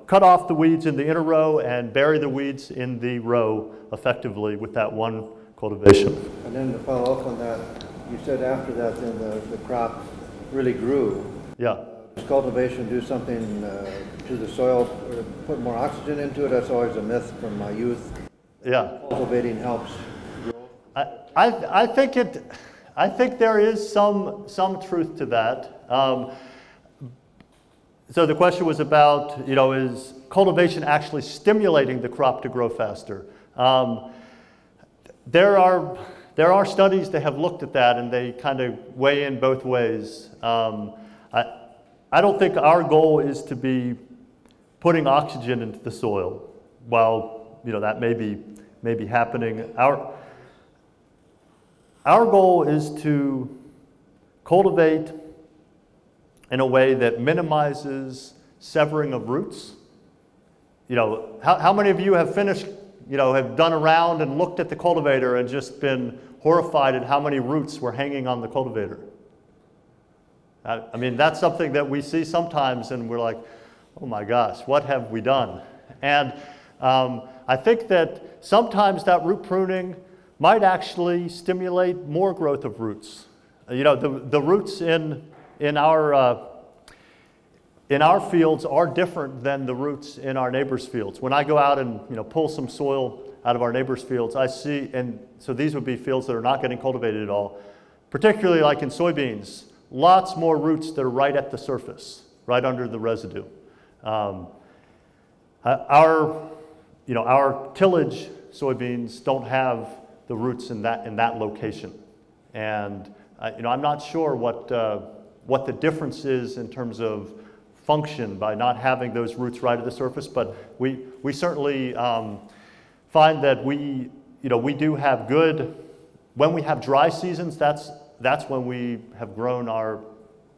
A: cut off the weeds in the inner row and bury the weeds in the row effectively with that one cultivation.
E: And then to follow up on that, you said after that then the crop really grew.
A: Yeah.
E: Does cultivation do something to the soil, or put more oxygen into it? That's always a myth from my youth.
A: Yeah.
E: Cultivating helps grow.
A: I think there is some truth to that. So the question was about, is cultivation actually stimulating the crop to grow faster? There are studies that have looked at that, and they kind of weigh in both ways. I don't think our goal is to be putting oxygen into the soil. While that may be happening, our goal is to cultivate in a way that minimizes severing of roots. How many of you have finished, have done a round and looked at the cultivator and just been horrified at how many roots were hanging on the cultivator? I mean, that's something that we see sometimes, and we're like, oh my gosh, what have we done? And I think that sometimes that root pruning might actually stimulate more growth of roots. The roots in our fields are different than the roots in our neighbors' fields. When I go out and pull some soil out of our neighbors' fields, I see, and so these would be fields that are not getting cultivated at all, particularly like in soybeans, lots more roots that are right at the surface, right under the residue. Our tillage soybeans don't have the roots in that location, and I'm not sure what the difference is in terms of function by not having those roots right at the surface, but we certainly find that we do have good, when we have dry seasons, that's when we have grown our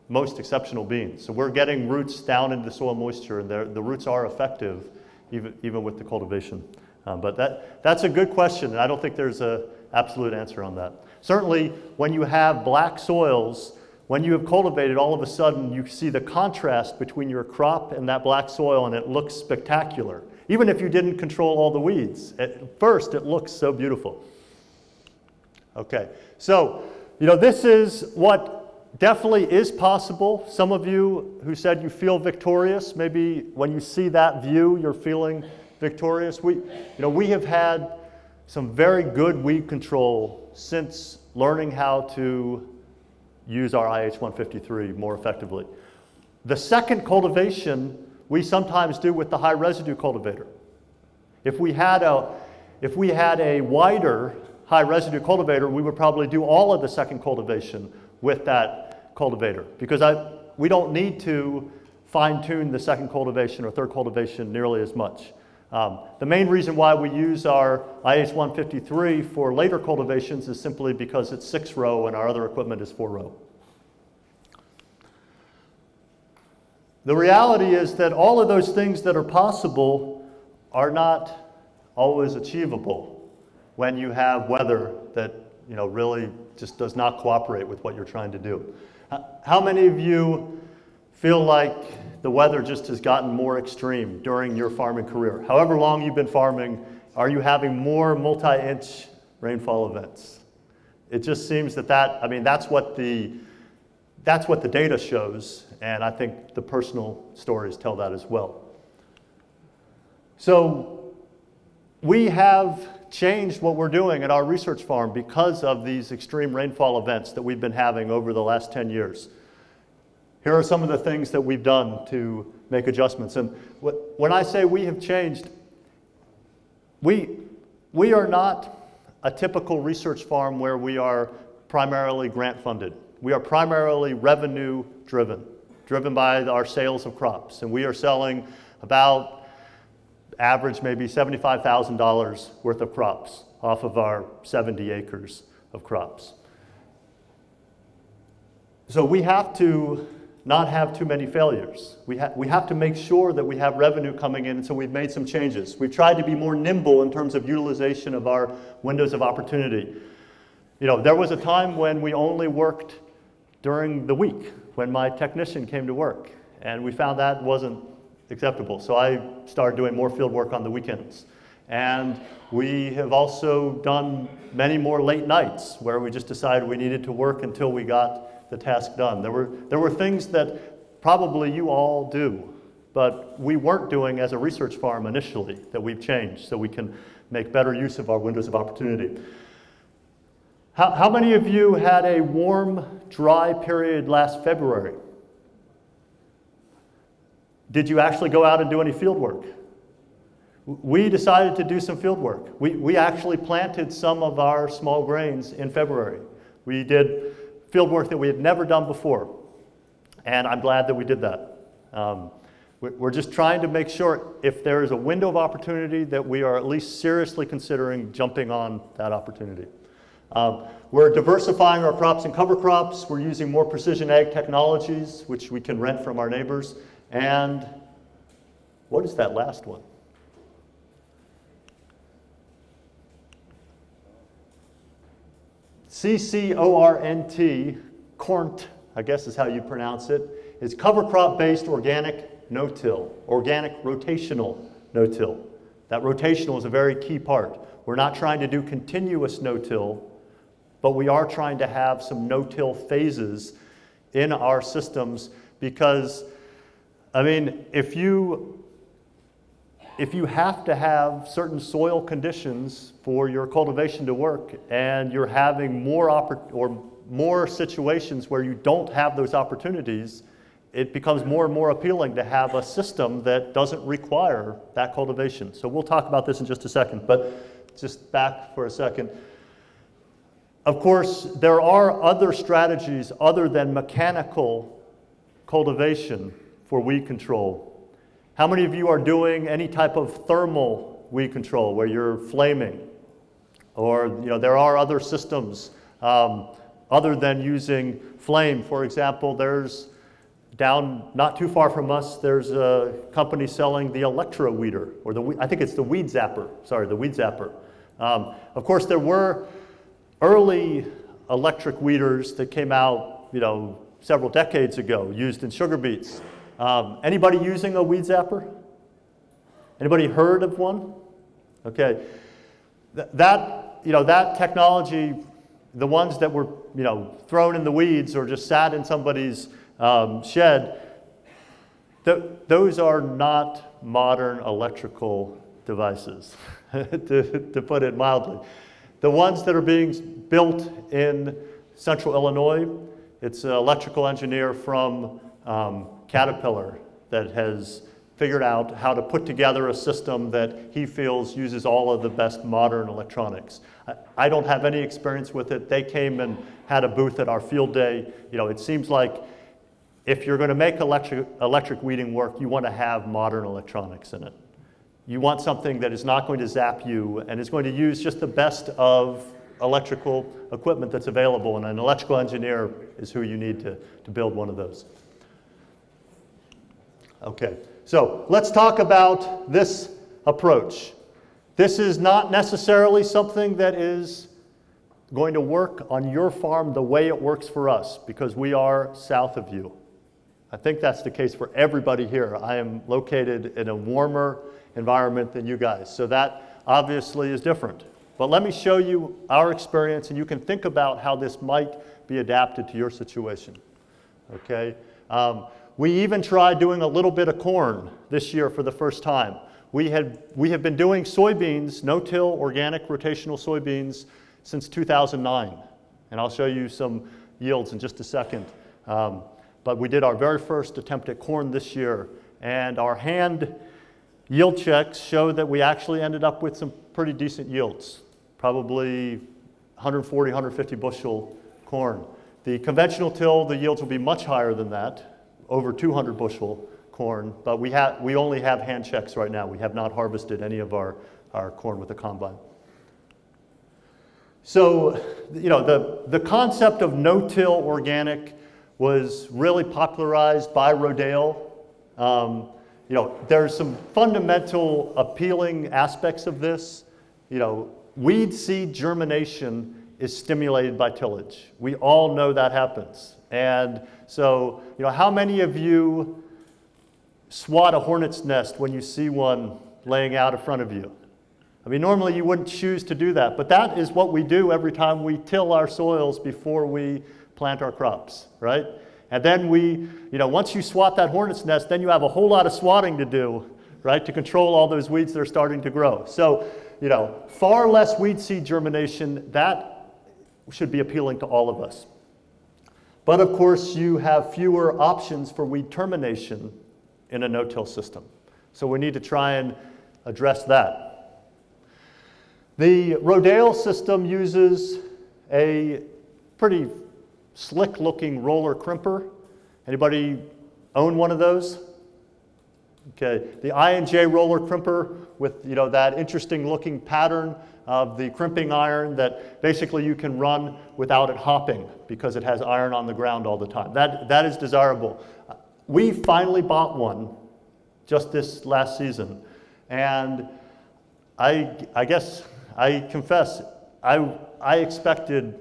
A: most exceptional beans. So we're getting roots down into the soil moisture, and the roots are effective even with the cultivation. But that's a good question, and I don't think there's an absolute answer on that. Certainly, when you have black soils, when you have cultivated, all of a sudden you see the contrast between your crop and that black soil, and it looks spectacular. Even if you didn't control all the weeds, at first it looks so beautiful. Okay, so this is what definitely is possible. Some of you who said you feel victorious, maybe when you see that view, you're feeling victorious. We have had some very good weed control since learning how to use our IH-153 more effectively. The second cultivation we sometimes do with the high residue cultivator. If we had a wider high residue cultivator, we would probably do all of the second cultivation with that cultivator, because we don't need to fine-tune the second cultivation or third cultivation nearly as much. The main reason why we use our IH-153 for later cultivations is simply because it's 6-row and our other equipment is 4-row. The reality is that all of those things that are possible are not always achievable when you have weather that really just does not cooperate with what you're trying to do. How many of you feel like the weather just has gotten more extreme during your farming career? However long you've been farming, are you having more multi-inch rainfall events? It just seems that's what the data shows, and I think the personal stories tell that as well. So we have changed what we're doing at our research farm because of these extreme rainfall events that we've been having over the last 10 years. Here are some of the things that we've done to make adjustments. And when I say we have changed, we are not a typical research farm where we are primarily grant funded. We are primarily revenue driven by our sales of crops. And we are selling about average maybe $75,000 worth of crops off of our 70 acres of crops. So we have to not have too many failures. We have to make sure that we have revenue coming in, and so we've made some changes. We've tried to be more nimble in terms of utilization of our windows of opportunity. There was a time when we only worked during the week, when my technician came to work, and we found that wasn't acceptable. So I started doing more field work on the weekends. And we have also done many more late nights where we just decided we needed to work until we got the task done. There were things that probably you all do, but we weren't doing as a research farm initially that we've changed so we can make better use of our windows of opportunity. How many of you had a warm, dry period last February? Did you actually go out and do any field work? We decided to do some field work. We actually planted some of our small grains in February. We did field work that we had never done before, and I'm glad that we did that. We're just trying to make sure if there is a window of opportunity that we are at least seriously considering jumping on that opportunity. We're diversifying our crops and cover crops. We're using more precision ag technologies, which we can rent from our neighbors. And what is that last one? CCORNT, cornt, I guess is how you pronounce it, is cover crop-based organic no-till, organic rotational no-till. That rotational is a very key part. We're not trying to do continuous no-till, but we are trying to have some no-till phases in our systems because, if you have to have certain soil conditions for your cultivation to work and you're having more situations where you don't have those opportunities, it becomes more and more appealing to have a system that doesn't require that cultivation. So we'll talk about this in just a second, but just back for a second. Of course, there are other strategies other than mechanical cultivation for weed control. How many of you are doing any type of thermal weed control where you're flaming? Or there are other systems other than using flame. For example, there's down not too far from us, there's a company selling the electro weeder, or I think it's the weed zapper. Sorry, the weed zapper. Of course, there were early electric weeders that came out, several decades ago, used in sugar beets. Anybody using a weed zapper? Anybody heard of one? Okay, that technology, the ones that were thrown in the weeds or just sat in somebody's shed, those are not modern electrical devices, to put it mildly. The ones that are being built in central Illinois, it's an electrical engineer from Caterpillar that has figured out how to put together a system that he feels uses all of the best modern electronics. I don't have any experience with it. They came and had a booth at our field day. You know, it seems like if you're going to make electric weeding work, you want to have modern electronics in it. You want something that is not going to zap you and is going to use just the best of electrical equipment that's available, and an electrical engineer is who you need to build one of those. Okay, so let's talk about this approach. This is not necessarily something that is going to work on your farm the way it works for us, because we are south of you. I think that's the case for everybody here. I am located in a warmer environment than you guys, so that obviously is different. But let me show you our experience, and you can think about how this might be adapted to your situation. Okay? We even tried doing a little bit of corn this year for the first time. We have been doing soybeans, no-till organic rotational soybeans, since 2009. And I'll show you some yields in just a second. But we did our very first attempt at corn this year, and our hand yield checks show that we actually ended up with some pretty decent yields, probably 140, 150 bushel corn. The conventional till, the yields will be much higher than that, over 200 bushel corn, but we only have hand checks right now. We have not harvested any of our corn with a combine. So, you know, the concept of no-till organic was really popularized by Rodale. You know, there's some fundamental appealing aspects of this. You know, weed seed germination is stimulated by tillage. We all know that happens. And so, you know, how many of you swat a hornet's nest when you see one laying out in front of you? I mean, normally you wouldn't choose to do that, but that is what we do every time we till our soils before we plant our crops, right? And then we, you know, once you swat that hornet's nest, then you have a whole lot of swatting to do, right, to control all those weeds that are starting to grow. So, you know, far less weed seed germination, that should be appealing to all of us. But of course, you have fewer options for weed termination in a no-till system. So we need to try and address that. The Rodale system uses a pretty slick-looking roller crimper. Anybody own one of those? Okay, the I&J roller crimper with, you know, that interesting-looking pattern of the crimping iron that basically you can run without it hopping because it has iron on the ground all the time. That is desirable. We finally bought one just this last season, and I guess I confess I expected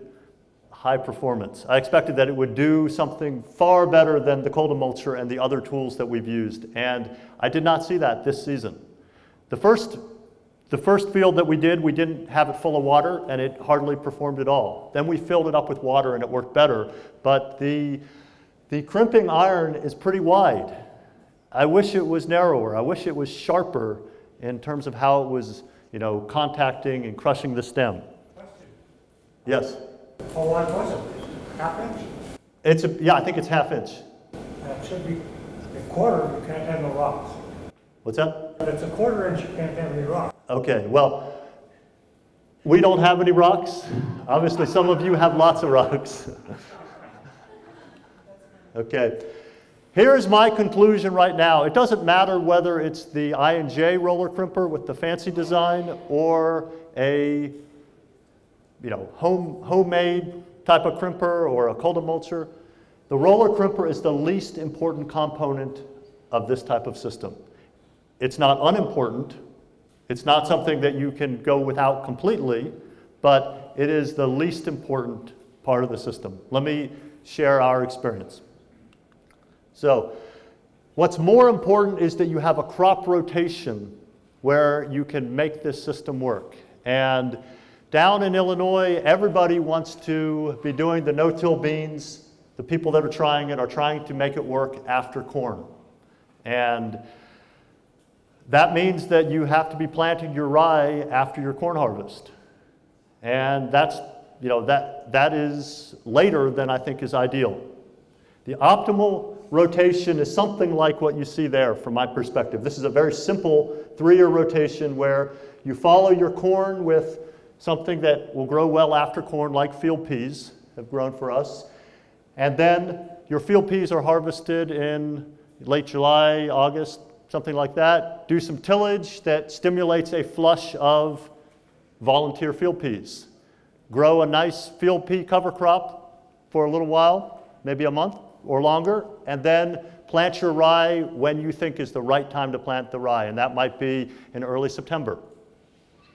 A: high performance. I expected that it would do something far better than the cultimulture and the other tools that we've used, and I did not see that this season. The first field that we didn't have it full of water, and it hardly performed at all. Then we filled it up with water, and it worked better. But the crimping iron is pretty wide. I wish it was narrower. I wish it was sharper in terms of how it was, you know, contacting and crushing the stem.
B: Question.
A: Yes?
B: How wide was it? Half inch?
A: Yeah, I think it's ½ inch.
B: It should be a quarter, you can't have no rocks.
A: What's that?
B: If it's a quarter inch, you can't have any rocks.
A: Okay, well, we don't have any rocks. Obviously, some of you have lots of rocks. Okay, here's my conclusion right now. It doesn't matter whether it's the I&J roller crimper with the fancy design or a, you know, homemade type of crimper or a cultimulture. The roller crimper is the least important component of this type of system. It's not unimportant. It's not something that you can go without completely, but it is the least important part of the system. Let me share our experience. So, what's more important is that you have a crop rotation where you can make this system work. And down in Illinois, everybody wants to be doing the no-till beans. The people that are trying it are trying to make it work after corn. And That means that you have to be planting your rye after your corn harvest. And that's, that is later than I think is ideal. The optimal rotation is something like what you see there from my perspective. This is a very simple 3-year rotation where you follow your corn with something that will grow well after corn, like field peas have grown for us. And then your field peas are harvested in late July, August, something like that. Do some tillage that stimulates a flush of volunteer field peas. Grow a nice field pea cover crop for a little while, maybe a month or longer, and then plant your rye when you think is the right time to plant the rye, and that might be in early September.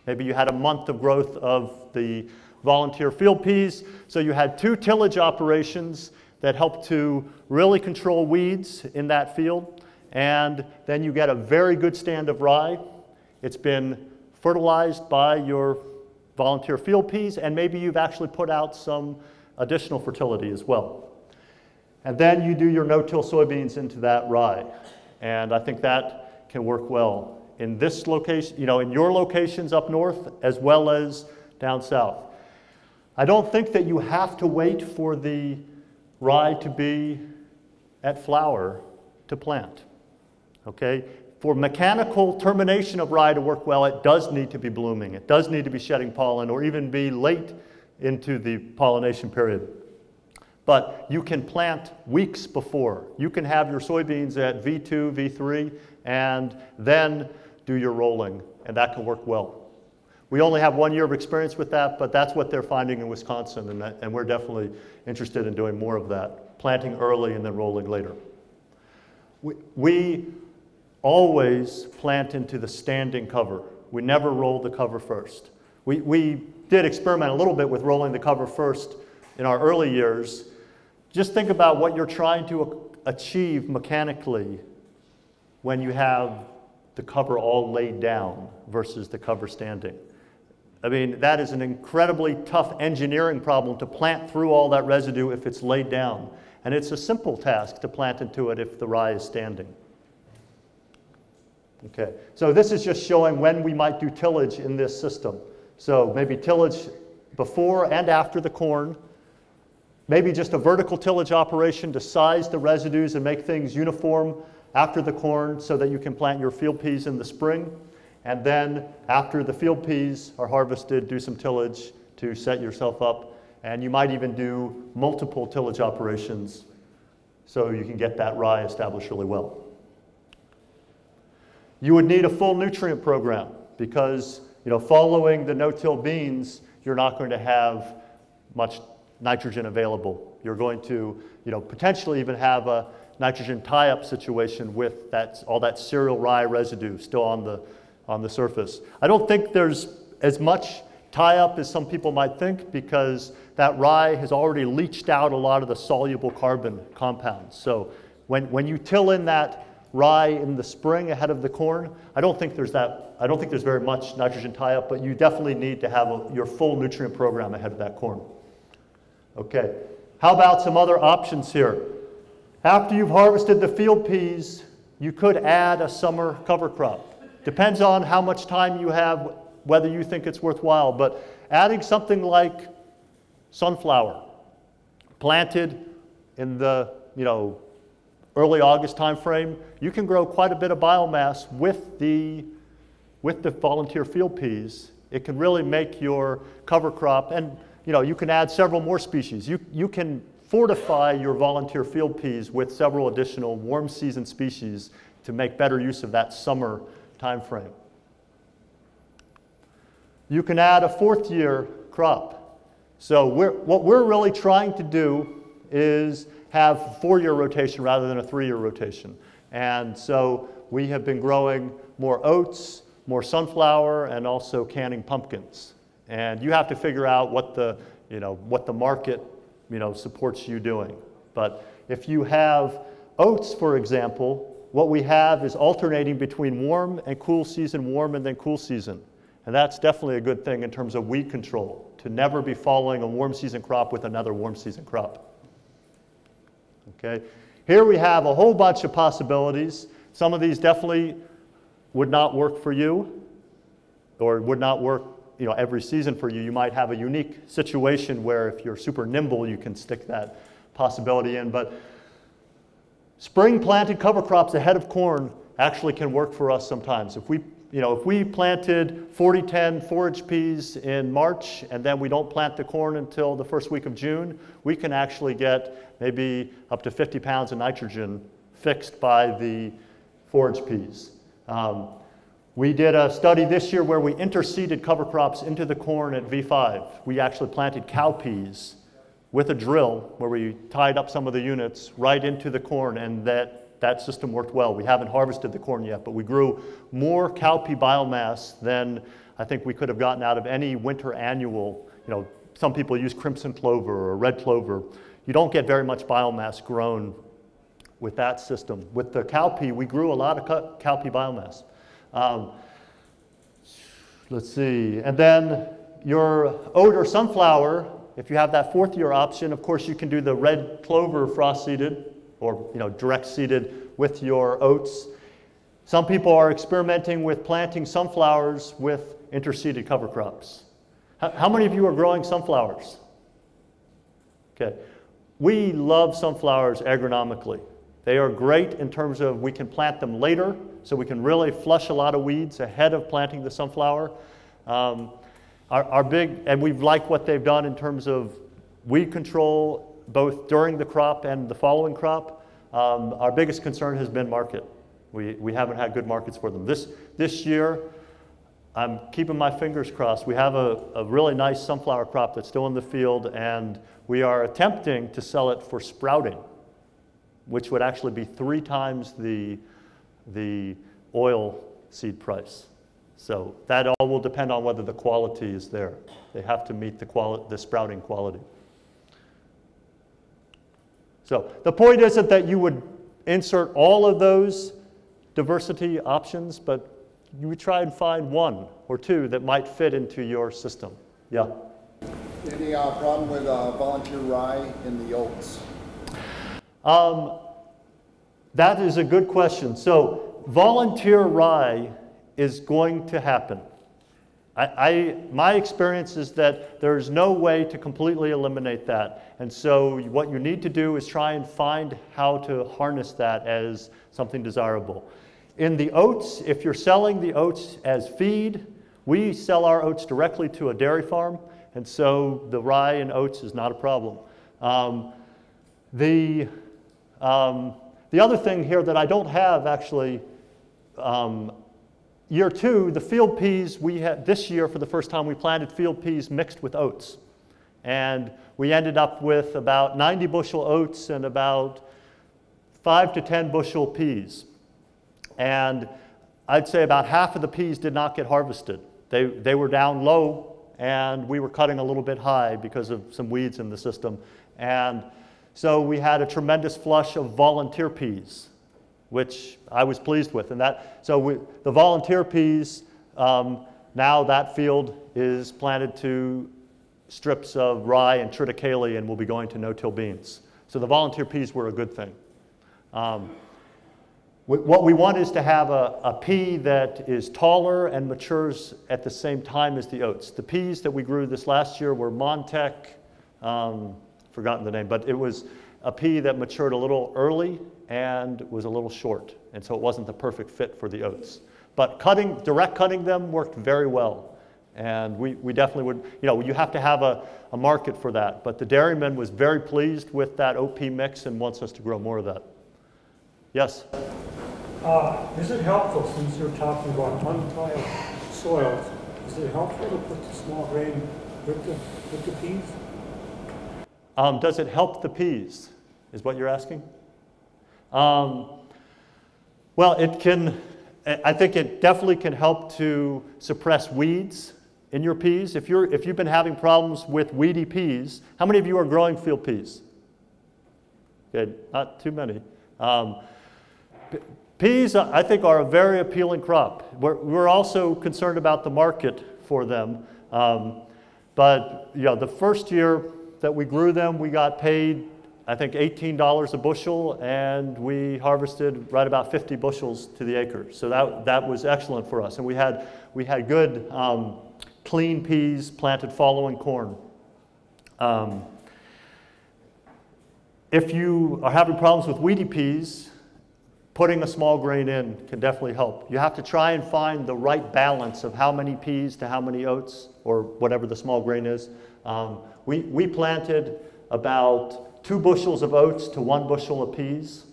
A: Maybe you had a month of growth of the volunteer field peas, so you had 2 tillage operations that help to really control weeds in that field, and then you get a very good stand of rye. It's been fertilized by your volunteer field peas, and maybe you've actually put out some additional fertility as well. And then you do your no-till soybeans into that rye, and I think that can work well in this location, in your locations up north as well as down south. I don't think that you have to wait for the rye to be at flower to plant, okay? For mechanical termination of rye to work well, it does need to be blooming. It does need to be shedding pollen or even be late into the pollination period. But you can plant weeks before. You can have your soybeans at V2, V3, and then do your rolling, and that can work well. We only have 1 year of experience with that, but that's what they're finding in Wisconsin, and we're definitely interested in doing more of that, planting early and then rolling later. We always plant into the standing cover. We never roll the cover first. We did experiment a little bit with rolling the cover first in our early years. Just think about what you're trying to achieve mechanically when you have the cover all laid down versus the cover standing. I mean, that is an incredibly tough engineering problem to plant through all that residue if it's laid down. And it's a simple task to plant into it if the rye is standing. Okay, so this is just showing when we might do tillage in this system. So maybe tillage before and after the corn, maybe just a vertical tillage operation to size the residues and make things uniform after the corn so that you can plant your field peas in the spring. And then after the field peas are harvested, do some tillage to set yourself up. And you might even do multiple tillage operations so you can get that rye established really well. You would need a full nutrient program because, following the no-till beans, you're not going to have much nitrogen available. You're going to, potentially even have a nitrogen tie-up situation with all that cereal rye residue still on the surface. I don't think there's as much tie-up as some people might think because that rye has already leached out a lot of the soluble carbon compounds. So when you till in that rye in the spring ahead of the corn, I don't think there's very much nitrogen tie-up, but you definitely need to have your full nutrient program ahead of that corn. Okay, how about some other options here? After you've harvested the field peas, you could add a summer cover crop. Depends on how much time you have, whether you think it's worthwhile, but adding something like sunflower, planted in the, early August time frame, you can grow quite a bit of biomass with the volunteer field peas. It can really make your cover crop, and you can add several more species. You can fortify your volunteer field peas with several additional warm season species to make better use of that summer time frame. You can add a 4th year crop. So what we're really trying to do is have a 4-year rotation rather than a 3-year rotation. And so we have been growing more oats, more sunflower, and also canning pumpkins. And you have to figure out what the market supports you doing. But if you have oats, for example, what we have is alternating between warm and cool season, warm and then cool season. And that's definitely a good thing in terms of weed control, to never be following a warm season crop with another warm season crop. Okay, here we have a whole bunch of possibilities. Some of these definitely would not work for you, or would not work, you know, every season for you. You might have a unique situation where if you're super nimble, you can stick that possibility in. But spring planted cover crops ahead of corn actually can work for us sometimes. If we planted 40-10 forage peas in March and then we don't plant the corn until the first week of June, we can actually get maybe up to 50 pounds of nitrogen fixed by the forage peas. We did a study this year where we interseeded cover crops into the corn at V5. We actually planted cowpeas with a drill where we tied up some of the units right into the corn, and that system worked well. We haven't harvested the corn yet, but we grew more cowpea biomass than I think we could have gotten out of any winter annual. You know, some people use crimson clover or red clover. You don't get very much biomass grown with that system. With the cowpea, we grew a lot of cowpea biomass. Let's see, and then your oat or sunflower, if you have that fourth year option, of course you can do the red clover frost seeded or direct seeded with your oats. Some people are experimenting with planting sunflowers with interseeded cover crops. How many of you are growing sunflowers? Okay, we love sunflowers agronomically. They are great in terms of we can plant them later, so we can really flush a lot of weeds ahead of planting the sunflower. And we've liked what they've done in terms of weed control, both during the crop and the following crop. Our biggest concern has been market. We haven't had good markets for them. This year, I'm keeping my fingers crossed. We have a really nice sunflower crop that's still in the field, and we are attempting to sell it for sprouting, which would actually be 3 times the oil seed price. So that all will depend on whether the quality is there. They have to meet the sprouting quality. So the point isn't that you would insert all of those diversity options, but you would try and find 1 or 2 that might fit into your system. Yeah?
D: Any problem with volunteer rye in the oats?
A: That is a good question. So volunteer rye is going to happen. My experience is that there's no way to completely eliminate that. And so what you need to do is try and find how to harness that as something desirable. In the oats, if you're selling the oats as feed, we sell our oats directly to a dairy farm, and so the rye and oats is not a problem. The other thing here that I don't have actually, year 2, the field peas, we had this year for the first time we planted field peas mixed with oats. And we ended up with about 90 bushel oats and about 5 to 10 bushel peas. And I'd say about half of the peas did not get harvested. They were down low, and we were cutting a little bit high because of some weeds in the system. And so we had a tremendous flush of volunteer peas, which I was pleased with. And the volunteer peas, now that field is planted to strips of rye and triticale and will be going to no-till beans. So the volunteer peas were a good thing. What we want is to have a pea that is taller and matures at the same time as the oats. The peas that we grew this last year were Montec, forgotten the name, but it was a pea that matured a little early and was a little short, and so it wasn't the perfect fit for the oats. But direct cutting them worked very well, and we definitely would, you have to have a market for that, but the dairyman was very pleased with that oat pea mix and wants us to grow more of that. Yes?
B: Is it helpful, since you're talking about untilled soils, is it helpful to put the small grain with the peas?
A: Does it help the peas, is what you're asking? Well, it can, I think it definitely can help to suppress weeds in your peas. If you've been having problems with weedy peas, how many of you are growing field peas? Good, not too many. Peas, I think, are a very appealing crop. We're also concerned about the market for them. But the first year that we grew them, we got paid I think $18 a bushel, and we harvested right about 50 bushels to the acre. So that was excellent for us. And we had good clean peas planted following corn. If you are having problems with weedy peas, putting a small grain in can definitely help. You have to try and find the right balance of how many peas to how many oats, or whatever the small grain is. We planted about 2 bushels of oats to 1 bushel of peas.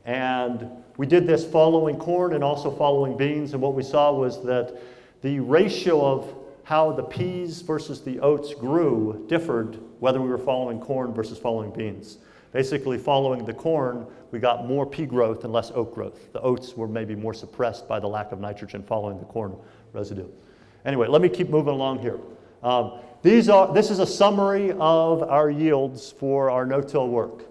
A: And we did this following corn and also following beans. And what we saw was that the ratio of how the peas versus the oats grew differed whether we were following corn versus following beans. Basically, following the corn, we got more pea growth and less oat growth. The oats were maybe more suppressed by the lack of nitrogen following the corn residue. Anyway, let me keep moving along here. This is a summary of our yields for our no-till work.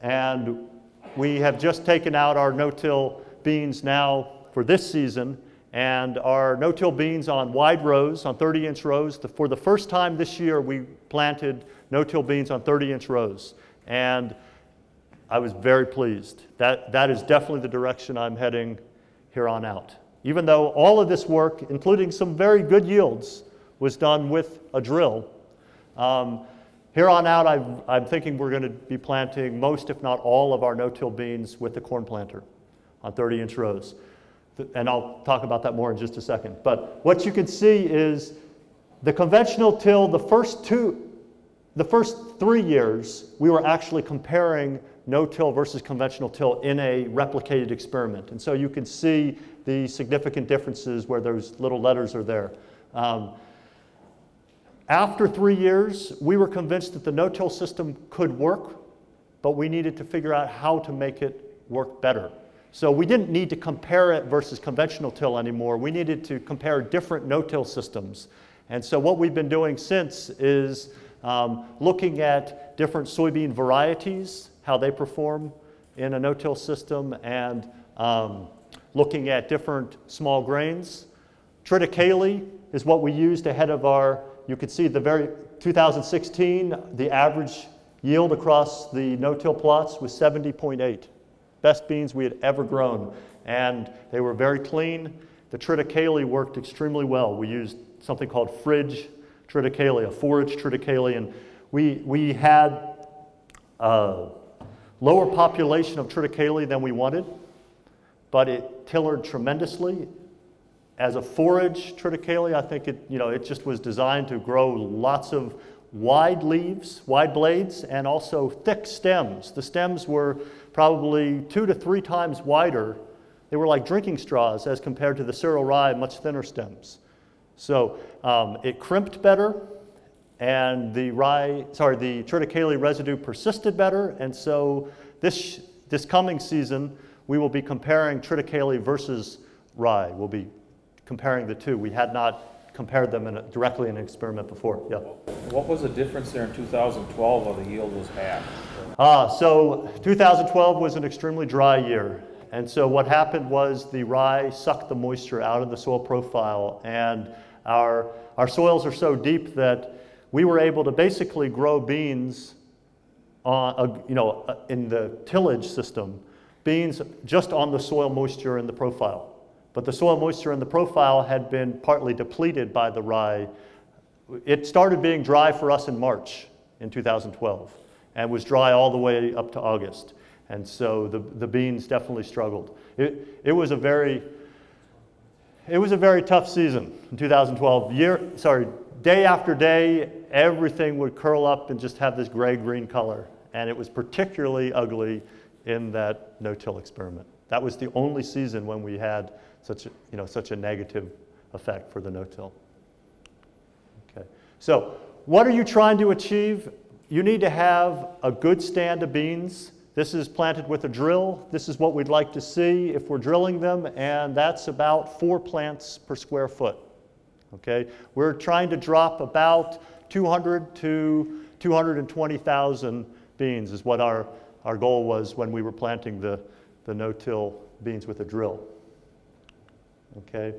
A: And we have just taken out our no-till beans now for this season, and our no-till beans on wide rows, on 30-inch rows. For the first time this year, we planted no-till beans on 30-inch rows. And I was very pleased. That is definitely the direction I'm heading here on out. Even though all of this work, including some very good yields, was done with a drill, here on out I'm thinking we're going to be planting most, if not all, of our no-till beans with the corn planter on 30-inch rows. And I'll talk about that more in just a second. But what you can see is the conventional till, the first 3 years, we were actually comparing no-till versus conventional till in a replicated experiment. And so you can see the significant differences where those little letters are there. After 3 years, we were convinced that the no-till system could work, but we needed to figure out how to make it work better. So we didn't need to compare it versus conventional till anymore. We needed to compare different no-till systems. And so what we've been doing since is looking at different soybean varieties, how they perform in a no-till system, and looking at different small grains. Triticale is what we used ahead of our, you could see the very 2016, the average yield across the no-till plots was 70.8. Best beans we had ever grown, and they were very clean. The triticale worked extremely well. We used something called fridge triticale, a forage triticale, and we had a lower population of triticale than we wanted, but it tillered tremendously. As a forage triticale, I think it just was designed to grow lots of wide leaves, wide blades, and also thick stems. The stems were probably 2 to 3 times wider. They were like drinking straws as compared to the cereal rye, much thinner stems. So it crimped better, and the triticale residue persisted better. And so this coming season, we will be comparing triticale versus rye. We'll be comparing the two. We had not compared them directly in an experiment before. Yeah.
F: What was the difference there in 2012 while the yield was half?
A: So 2012 was an extremely dry year. And so what happened was the rye sucked the moisture out of the soil profile, and our soils are so deep that we were able to basically grow beans in the tillage system, beans just on the soil moisture in the profile. But the soil moisture in the profile had been partly depleted by the rye. It started being dry for us in March in 2012 and was dry all the way up to August. And so the beans definitely struggled. It was a very tough season in 2012. Day after day, everything would curl up and just have this gray-green color. And it was particularly ugly in that no-till experiment. That was the only season when we had such a negative effect for the no-till. Okay. So what are you trying to achieve? You need to have a good stand of beans. This is planted with a drill. This is what we'd like to see if we're drilling them, and that's about 4 plants per square foot. Okay? We're trying to drop about 200 to 220,000 beans is what our goal was when we were planting the no-till beans with a drill. Okay?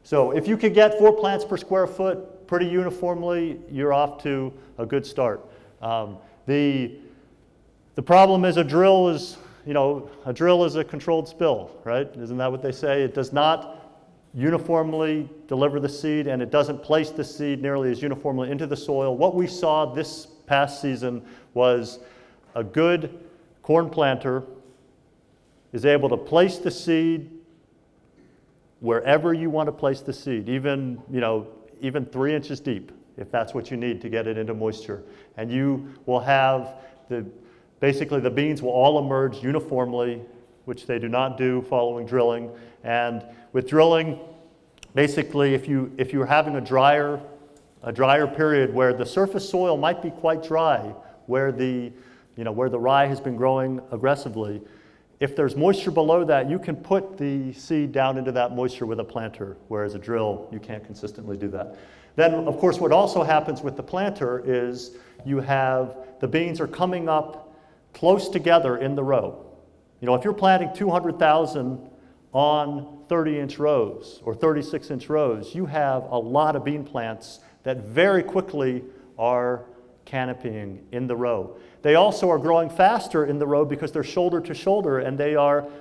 A: So if you could get 4 plants per square foot pretty uniformly, you're off to a good start. The problem is a drill is, a drill is a controlled spill, right? Isn't that what they say? It does not uniformly deliver the seed, and it doesn't place the seed nearly as uniformly into the soil. What we saw this past season was a good corn planter is able to place the seed wherever you want to place the seed, even 3 inches deep, if that's what you need to get it into moisture. And you will have basically the beans will all emerge uniformly, which they do not do following drilling. And with drilling, basically, if you're having a drier period where the surface soil might be quite dry, where the rye has been growing aggressively, if there's moisture below that, you can put the seed down into that moisture with a planter, whereas a drill, you can't consistently do that. Then, of course, what also happens with the planter is the beans are coming up close together in the row. If you're planting 200,000 on 30-inch rows or 36-inch rows, you have a lot of bean plants that very quickly are canopying in the row. They also are growing faster in the row because they're shoulder to shoulder, and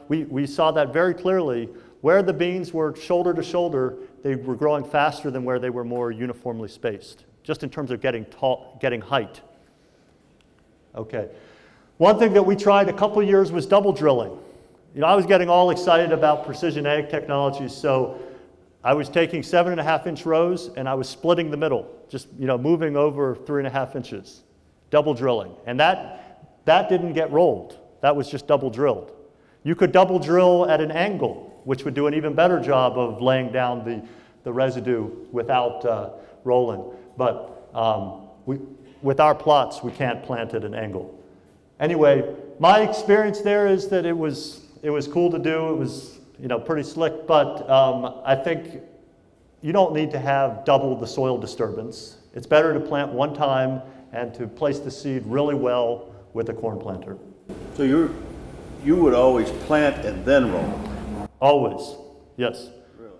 A: we saw that very clearly. Where the beans were shoulder to shoulder, they were growing faster than where they were more uniformly spaced, just in terms of getting height. Okay. One thing that we tried a couple years was double drilling. I was getting all excited about precision ag technologies, so I was taking 7.5-inch rows and I was splitting the middle, just moving over 3.5 inches, double drilling. And that didn't get rolled. That was just double drilled. You could double drill at an angle, which would do an even better job of laying down the residue without rolling. But with our plots, we can't plant at an angle. Anyway, my experience there is that it was cool to do. It was pretty slick, but I think you don't need to have double the soil disturbance. It's better to plant one time and to place the seed really well with a corn planter.
G: So you would always plant and then roll?
A: Always, yes.
G: Really?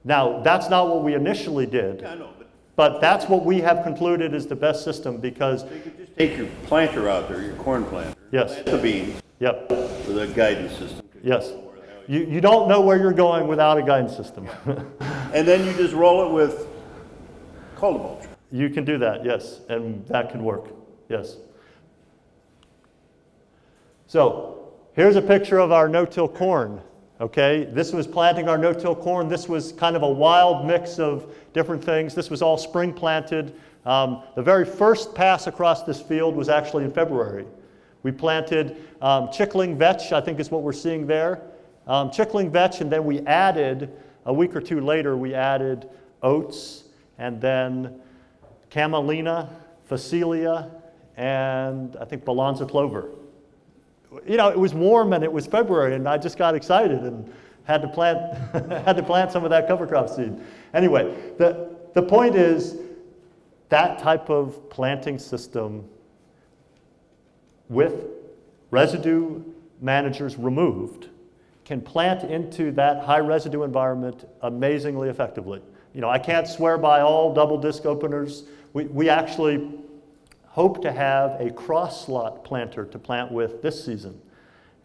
A: Now, that's not what we initially did.
G: Yeah, I know,
A: but that's what we have concluded is the best system because...
G: So you could just take your planter out there, your corn planter,
A: yes.
G: Plant the beans.
A: Yep.
G: With a guidance system.
A: Yes. You don't know where you're going without a guidance system.
G: And then you just roll it with cultivator.
A: You can do that, yes, and that can work, yes. So here's a picture of our no-till corn. Okay, this was planting our no-till corn. This was kind of a wild mix of different things. This was all spring planted. The very first pass across this field was actually in February. We planted chickling vetch, I think is what we're seeing there. Chickling vetch, and then we added, a week or two later, we added oats, and then camelina, phacelia, and I think balanza clover. It was warm and it was February, and I just got excited and had to plant some of that cover crop seed. Anyway, the point is that type of planting system with residue managers removed can plant into that high residue environment amazingly effectively. I can't swear by all double disc openers. We actually hope to have a cross-slot planter to plant with this season.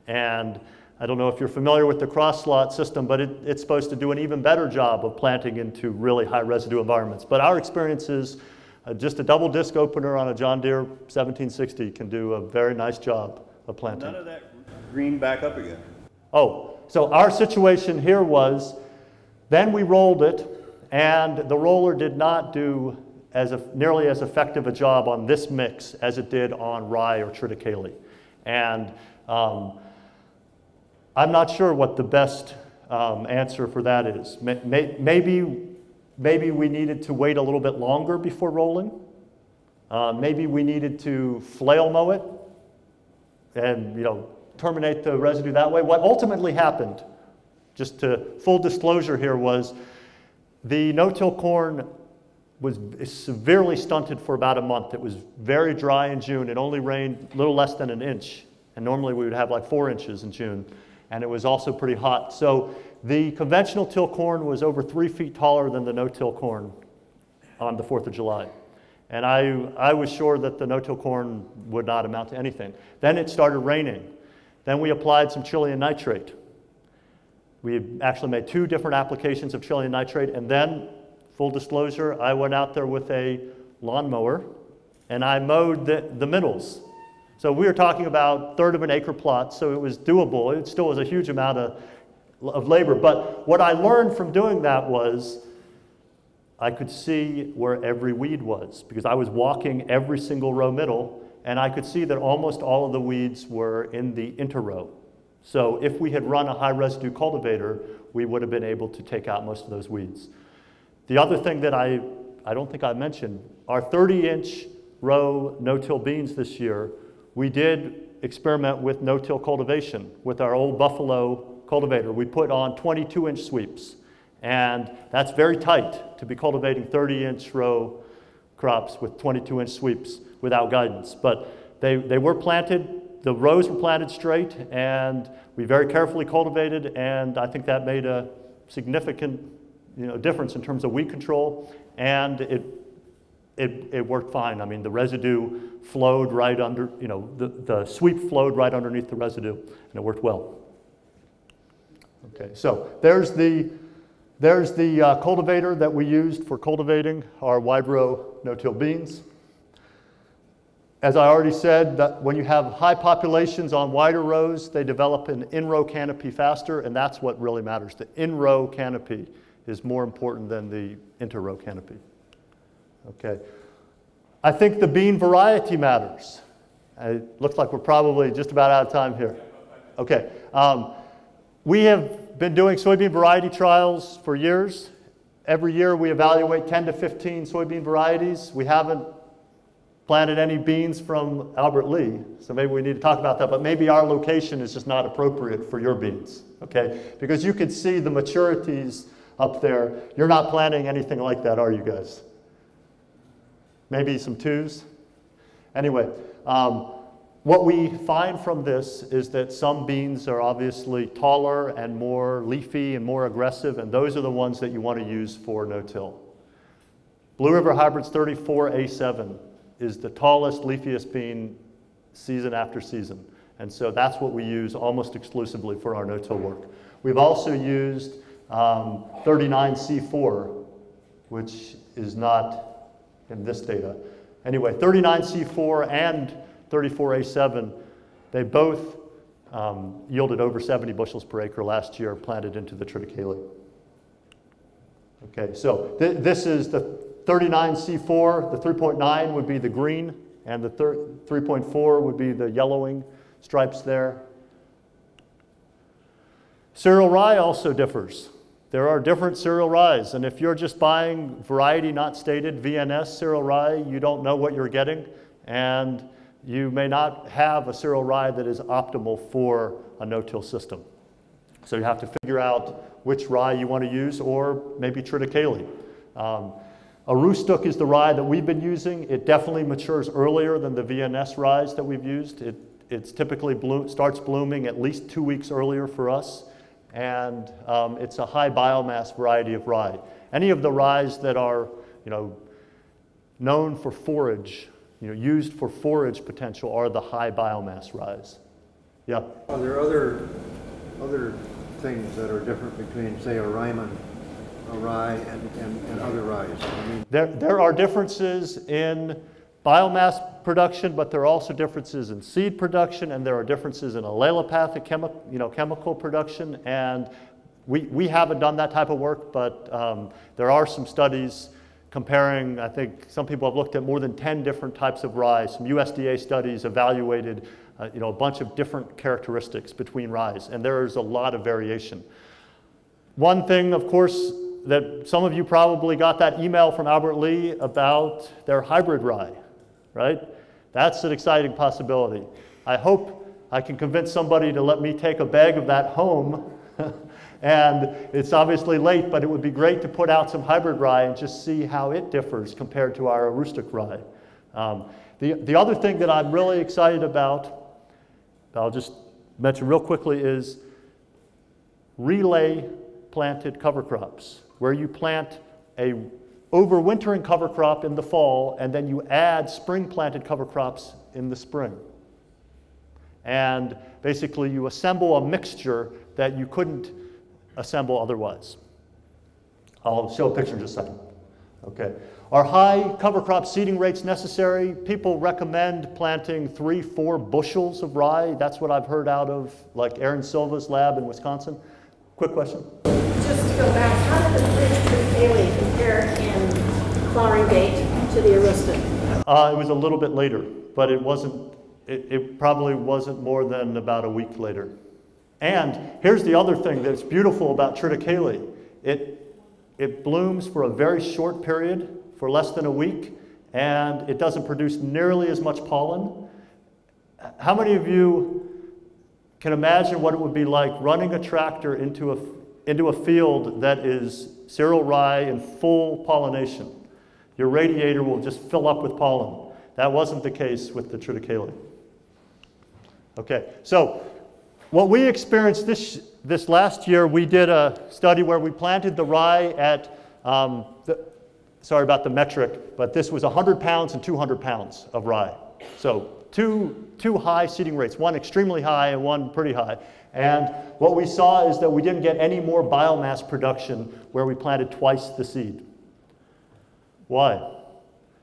A: And I don't know if you're familiar with the cross-slot system, but it's supposed to do an even better job of planting into really high residue environments. But our experience is just a double disc opener on a John Deere 1760 can do a very nice job of planting.
G: None of that green back up again.
A: Oh, so our situation here was, then we rolled it, and the roller did not do nearly as effective a job on this mix as it did on rye or triticale. And I'm not sure what the best answer for that is. Maybe we needed to wait a little bit longer before rolling. Maybe we needed to flail mow it and terminate the residue that way. What ultimately happened, just to full disclosure here, was the no-till corn was severely stunted for about a month. It was very dry in June. It only rained a little less than an inch. And normally we would have like 4 inches in June. And it was also pretty hot. So the conventional till corn was over 3 feet taller than the no-till corn on the 4th of July. And I was sure that the no-till corn would not amount to anything. Then it started raining. Then we applied some Chilean nitrate. We actually made 2 different applications of Chilean nitrate, and then, full disclosure, I went out there with a lawnmower and I mowed the middles. So we were talking about 1/3 of an acre plot, so it was doable. It still was a huge amount of labor. But what I learned from doing that was I could see where every weed was, because I was walking every single row middle, and I could see that almost all of the weeds were in the interrow. So if we had run a high residue cultivator, we would have been able to take out most of those weeds. The other thing that I don't think I mentioned, our 30-inch row no-till beans this year, we did experiment with no-till cultivation with our old Buffalo cultivator. We put on 22-inch sweeps, and that's very tight to be cultivating 30-inch row crops with 22-inch sweeps without guidance. But they were planted, the rows were planted straight, and we very carefully cultivated, and I think that made a significant difference in terms of weed control, and it worked fine. I mean, the residue flowed right under, the sweep flowed right underneath the residue, and it worked well. Okay, so there's the cultivator that we used for cultivating our wide row no-till beans. As I already said, that when you have high populations on wider rows, they develop an in-row canopy faster, and that's what really matters. The in-row canopy is more important than the inter-row canopy. Okay. I think the bean variety matters. It looks like we're probably just about out of time here. Okay. We have been doing soybean variety trials for years. Every year we evaluate 10 to 15 soybean varieties. We haven't planted any beans from Albert Lea, so maybe we need to talk about that, but maybe our location is just not appropriate for your beans, okay? Because you can see the maturities up there. You're not planting anything like that, are you guys? Maybe some 2s? Anyway, what we find from this is that some beans are obviously taller and more leafy and more aggressive, and those are the ones that you want to use for no-till. Blue River Hybrids 34A7 is the tallest, leafiest bean season after season. And so that's what we use almost exclusively for our no-till work. We've also used 39C4, which is not in this data. Anyway, 39C4 and 34A7, they both yielded over 70 bushels per acre last year planted into the triticale. Okay, so this is the 39C4, the 3.9 would be the green, and the 3.4 would be the yellowing stripes there. Cereal rye also differs. There are different cereal ryes, and if you're just buying variety not stated, VNS cereal rye, you don't know what you're getting, and you may not have a cereal rye that is optimal for a no-till system. So you have to figure out which rye you want to use, or maybe triticale. Aroostook is the rye that we've been using. It definitely matures earlier than the VNS ryes that we've used. It's typically starts blooming at least 2 weeks earlier for us, and it's a high biomass variety of rye. Any of the ryes that are, known for forage, used for forage potential are the high biomass ryes. Yeah.
E: Are there other things that are different between, say, a Ryman, a rye, and other ryes? I mean,
A: there are differences in biomass production, but there are also differences in seed production, and there are differences in allelopathic chemical production. And we haven't done that type of work, but there are some studies comparing. I think some people have looked at more than 10 different types of rye. Some USDA studies evaluated a bunch of different characteristics between ryes, and there is a lot of variation. One thing, of course, that some of you probably got that email from Albert Lea about their hybrid rye, right? That's an exciting possibility. I hope I can convince somebody to let me take a bag of that home. And it's obviously late, but it would be great to put out some hybrid rye and just see how it differs compared to our Aroostook rye. The other thing that I'm really excited about, I'll just mention real quickly, is relay planted cover crops, where you plant a overwintering cover crop in the fall, and then you add spring planted cover crops in the spring. And basically you assemble a mixture that you couldn't assemble otherwise. I'll show a picture in just a second. Okay. Are high cover crop seeding rates necessary? People recommend planting 3-4 bushels of rye. That's what I've heard out of like Aaron Silva's lab in Wisconsin. Quick question?
C: Just to go back, how did the Triticale compare in flowering date to the Arista?
A: It was a little bit later, but it wasn't. It probably wasn't more than about a week later. And here's the other thing that's beautiful about Triticale. It blooms for a very short period, for less than a week, and it doesn't produce nearly as much pollen. How many of you can imagine what it would be like running a tractor into a field that is cereal rye in full pollination? Your radiator will just fill up with pollen. That wasn't the case with the Triticale. Okay, so what we experienced this last year, we did a study where we planted the rye at, sorry about the metric, but this was 100 pounds and 200 pounds of rye. So two high seeding rates, one extremely high and one pretty high. And what we saw is that we didn't get any more biomass production where we planted twice the seed. Why?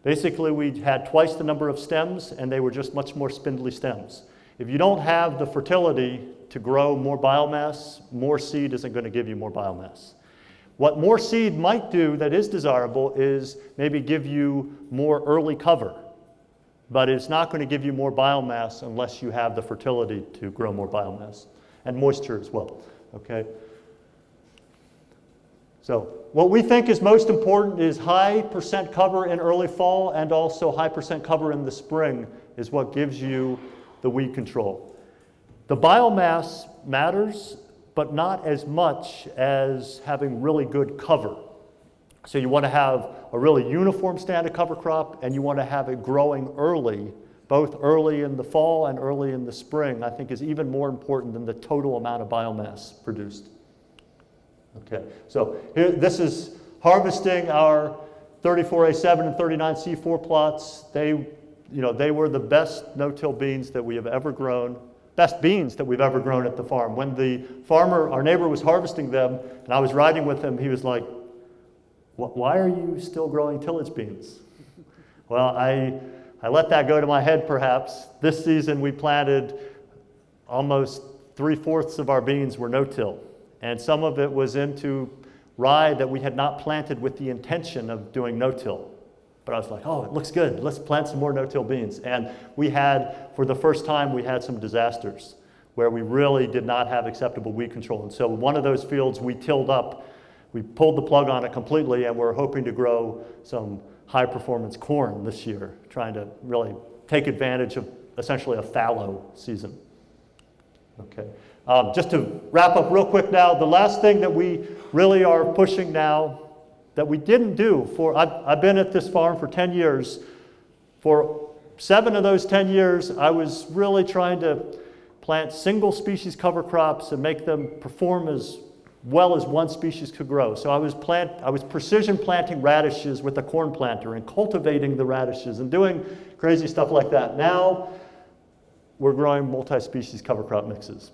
A: Basically, we had twice the number of stems, and they were just much more spindly stems. If you don't have the fertility to grow more biomass, more seed isn't going to give you more biomass. What more seed might do that is desirable is maybe give you more early cover, but it's not going to give you more biomass unless you have the fertility to grow more biomass, and moisture as well, okay? So what we think is most important is high percent cover in early fall and also high percent cover in the spring is what gives you the weed control. The biomass matters, but not as much as having really good cover. So you want to have a really uniform stand of cover crop, and you want to have it growing early, both early in the fall and early in the spring, I think is even more important than the total amount of biomass produced. Okay, so here, this is harvesting our 34A7 and 39C4 plots. They were the best no-till beans that we have ever grown, best beans that we've ever grown at the farm. When the farmer, our neighbor, was harvesting them, and I was riding with him, he was like, why are you still growing tillage beans? Well, I let that go to my head, perhaps. This season, we planted almost 3/4 of our beans were no-till, and some of it was into rye that we had not planted with the intention of doing no-till. But I was like, oh, it looks good. Let's plant some more no-till beans. And we had, for the first time, we had some disasters where we really did not have acceptable weed control. And so one of those fields we tilled up, we pulled the plug on it completely, and we're hoping to grow some high-performance corn this year, trying to really take advantage of essentially a fallow season. Okay. Just to wrap up real quick now, the last thing that we really are pushing now that we didn't do I've been at this farm for 10 years. For 7 of those 10 years, I was really trying to plant single species cover crops and make them perform as well as one species could grow. So I was precision planting radishes with a corn planter and cultivating the radishes and doing crazy stuff like that. Now we're growing multi-species cover crop mixes.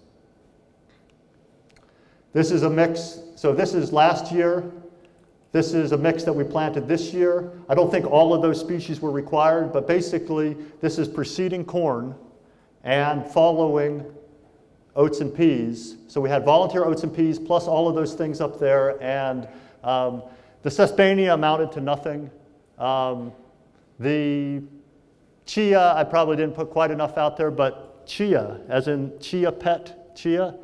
A: This is a mix, so this is last year. This is a mix that we planted this year. I don't think all of those species were required, but basically this is preceding corn and following oats and peas. So we had volunteer oats and peas plus all of those things up there, and the Sesbania amounted to nothing. The chia, I probably didn't put quite enough out there, but chia, as in chia pet chia,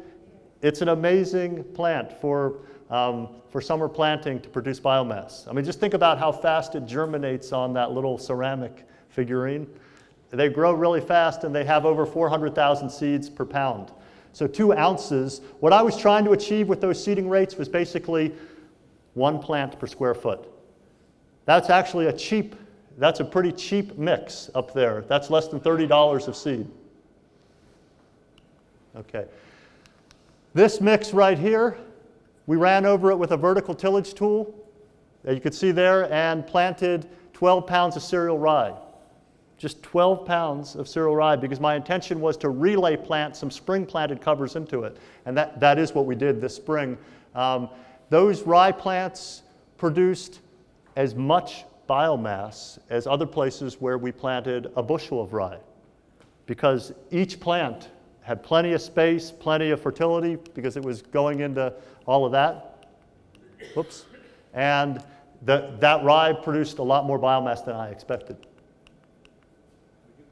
A: it's an amazing plant for summer planting to produce biomass. I mean, just think about how fast it germinates on that little ceramic figurine. They grow really fast, and they have over 400,000 seeds per pound. So 2 ounces. What I was trying to achieve with those seeding rates was basically 1 plant per square foot. That's actually that's a pretty cheap mix up there. That's less than $30 of seed. Okay. This mix right here, we ran over it with a vertical tillage tool, that you can see there, and planted 12 pounds of cereal rye. Just 12 pounds of cereal rye, because my intention was to relay plant some spring planted covers into it. And that is what we did this spring. Those rye plants produced as much biomass as other places where we planted a bushel of rye, because each plant had plenty of space, plenty of fertility, because it was going into all of that. Whoops. And that rye produced a lot more biomass than I expected.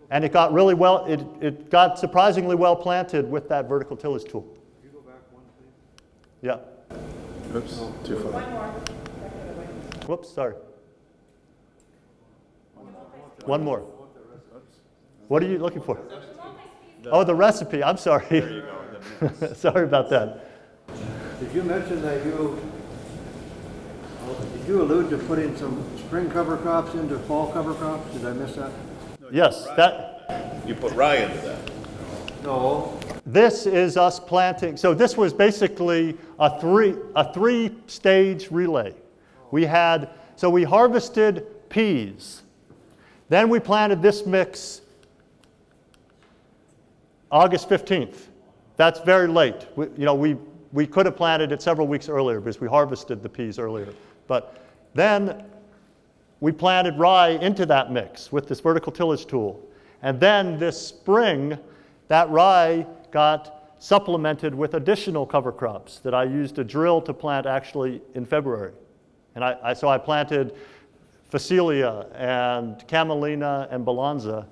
A: And it got really well, it got surprisingly well planted with that vertical tillage tool.
E: Could you go back one, please?
A: Yeah.
G: Oops, too far.
C: One more.
A: Whoops, sorry. One more. What are you looking for? Oh, the recipe. I'm sorry. There you go. Sorry about that.
E: Did you mention that did you allude to putting some spring cover crops into fall cover crops? Did I miss that?
A: Yes, that.
G: You put rye into that.
E: No.
A: This is us planting. So this was basically a three-stage relay. We harvested peas. Then we planted this mix August 15th. That's very late. We could have planted it several weeks earlier because we harvested the peas earlier. But then we planted rye into that mix with this vertical tillage tool. And then this spring, that rye got supplemented with additional cover crops that I used a drill to plant actually in February. And so I planted Phacelia and Camelina and Balanza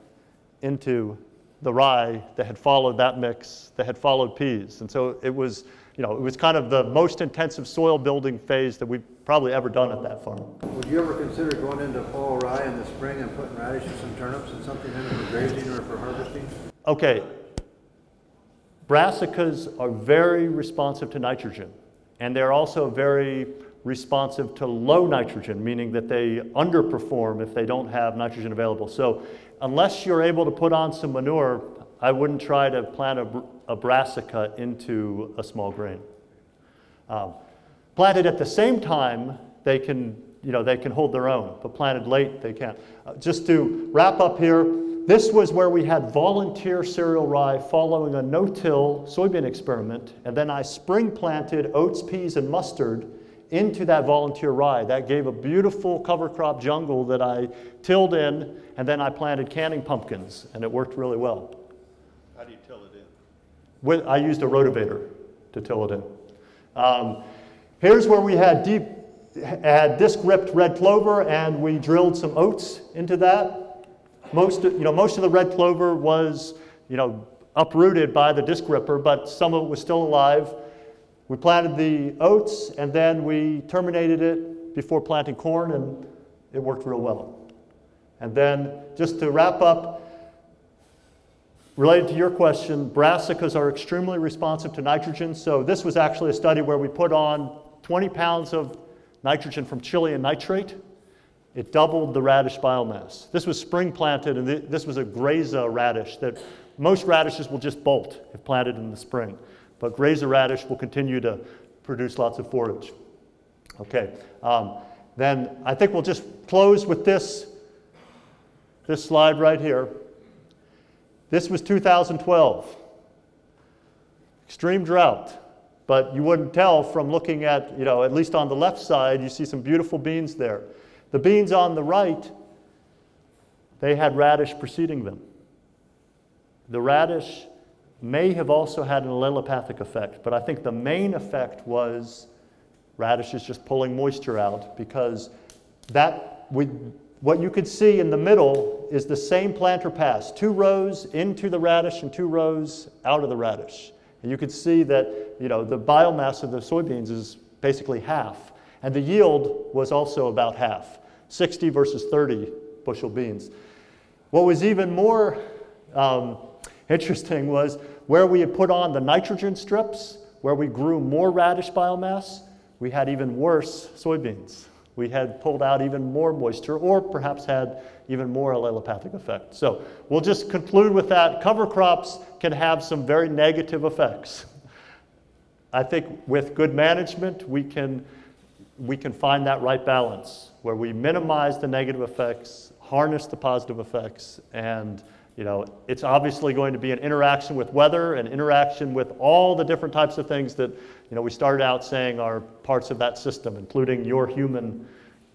A: into the rye that had followed that mix, that had followed peas. And so it was kind of the most intensive soil building phase that we've probably ever done at that farm.
E: Would you ever consider going into fall rye in the spring and putting radishes and turnips and something in it for grazing or for harvesting?
A: Okay. Brassicas are very responsive to nitrogen, and they're also very responsive to low nitrogen, meaning that they underperform if they don't have nitrogen available. So unless you're able to put on some manure, I wouldn't try to plant a brassica into a small grain. Planted at the same time, they can hold their own, but planted late, they can't. Just to wrap up here, this was where we had volunteer cereal rye following a no-till soybean experiment, and then I spring planted oats, peas, and mustard into that volunteer rye. That gave a beautiful cover crop jungle that I tilled in, and then I planted canning pumpkins, and it worked really well.
G: How do you till it in?
A: I used a rotavator to till it in. Here's where we had disc-ripped red clover, and we drilled some oats into that. Most of the red clover was, uprooted by the disc ripper, but some of it was still alive. We planted the oats, and then we terminated it before planting corn, and it worked real well. And then, just to wrap up, related to your question, brassicas are extremely responsive to nitrogen. So this was actually a study where we put on 20 pounds of nitrogen from Chilean nitrate. It doubled the radish biomass. This was spring planted, and this was a graza radish that most radishes will just bolt if planted in the spring. But graza radish will continue to produce lots of forage. Okay, then I think we'll just close with this slide right here. This was 2012. Extreme drought, but you wouldn't tell from looking at least on the left side, you see some beautiful beans there. The beans on the right, they had radish preceding them. The radish may have also had an allelopathic effect, but I think the main effect was radishes just pulling moisture out, because what you could see in the middle is the same planter pass, 2 rows into the radish and 2 rows out of the radish. And you could see that the biomass of the soybeans is basically half, and the yield was also about half, 60 versus 30 bushel beans. What was even more interesting was where we had put on the nitrogen strips, where we grew more radish biomass, we had even worse soybeans. We had pulled out even more moisture, or perhaps had even more allelopathic effect. So we'll just conclude with that. Cover crops can have some very negative effects. I think with good management, we can we can find that right balance where we minimize the negative effects, harness the positive effects, and it's obviously going to be an interaction with weather, an interaction with all the different types of things that we started out saying are parts of that system, including your human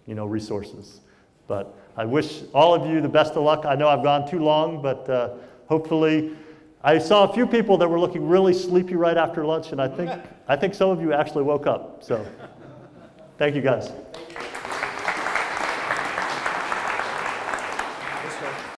A: resources. But I wish all of you the best of luck. I know I've gone too long, but hopefully, I saw a few people that were looking really sleepy right after lunch, and I think some of you actually woke up. So, thank you guys.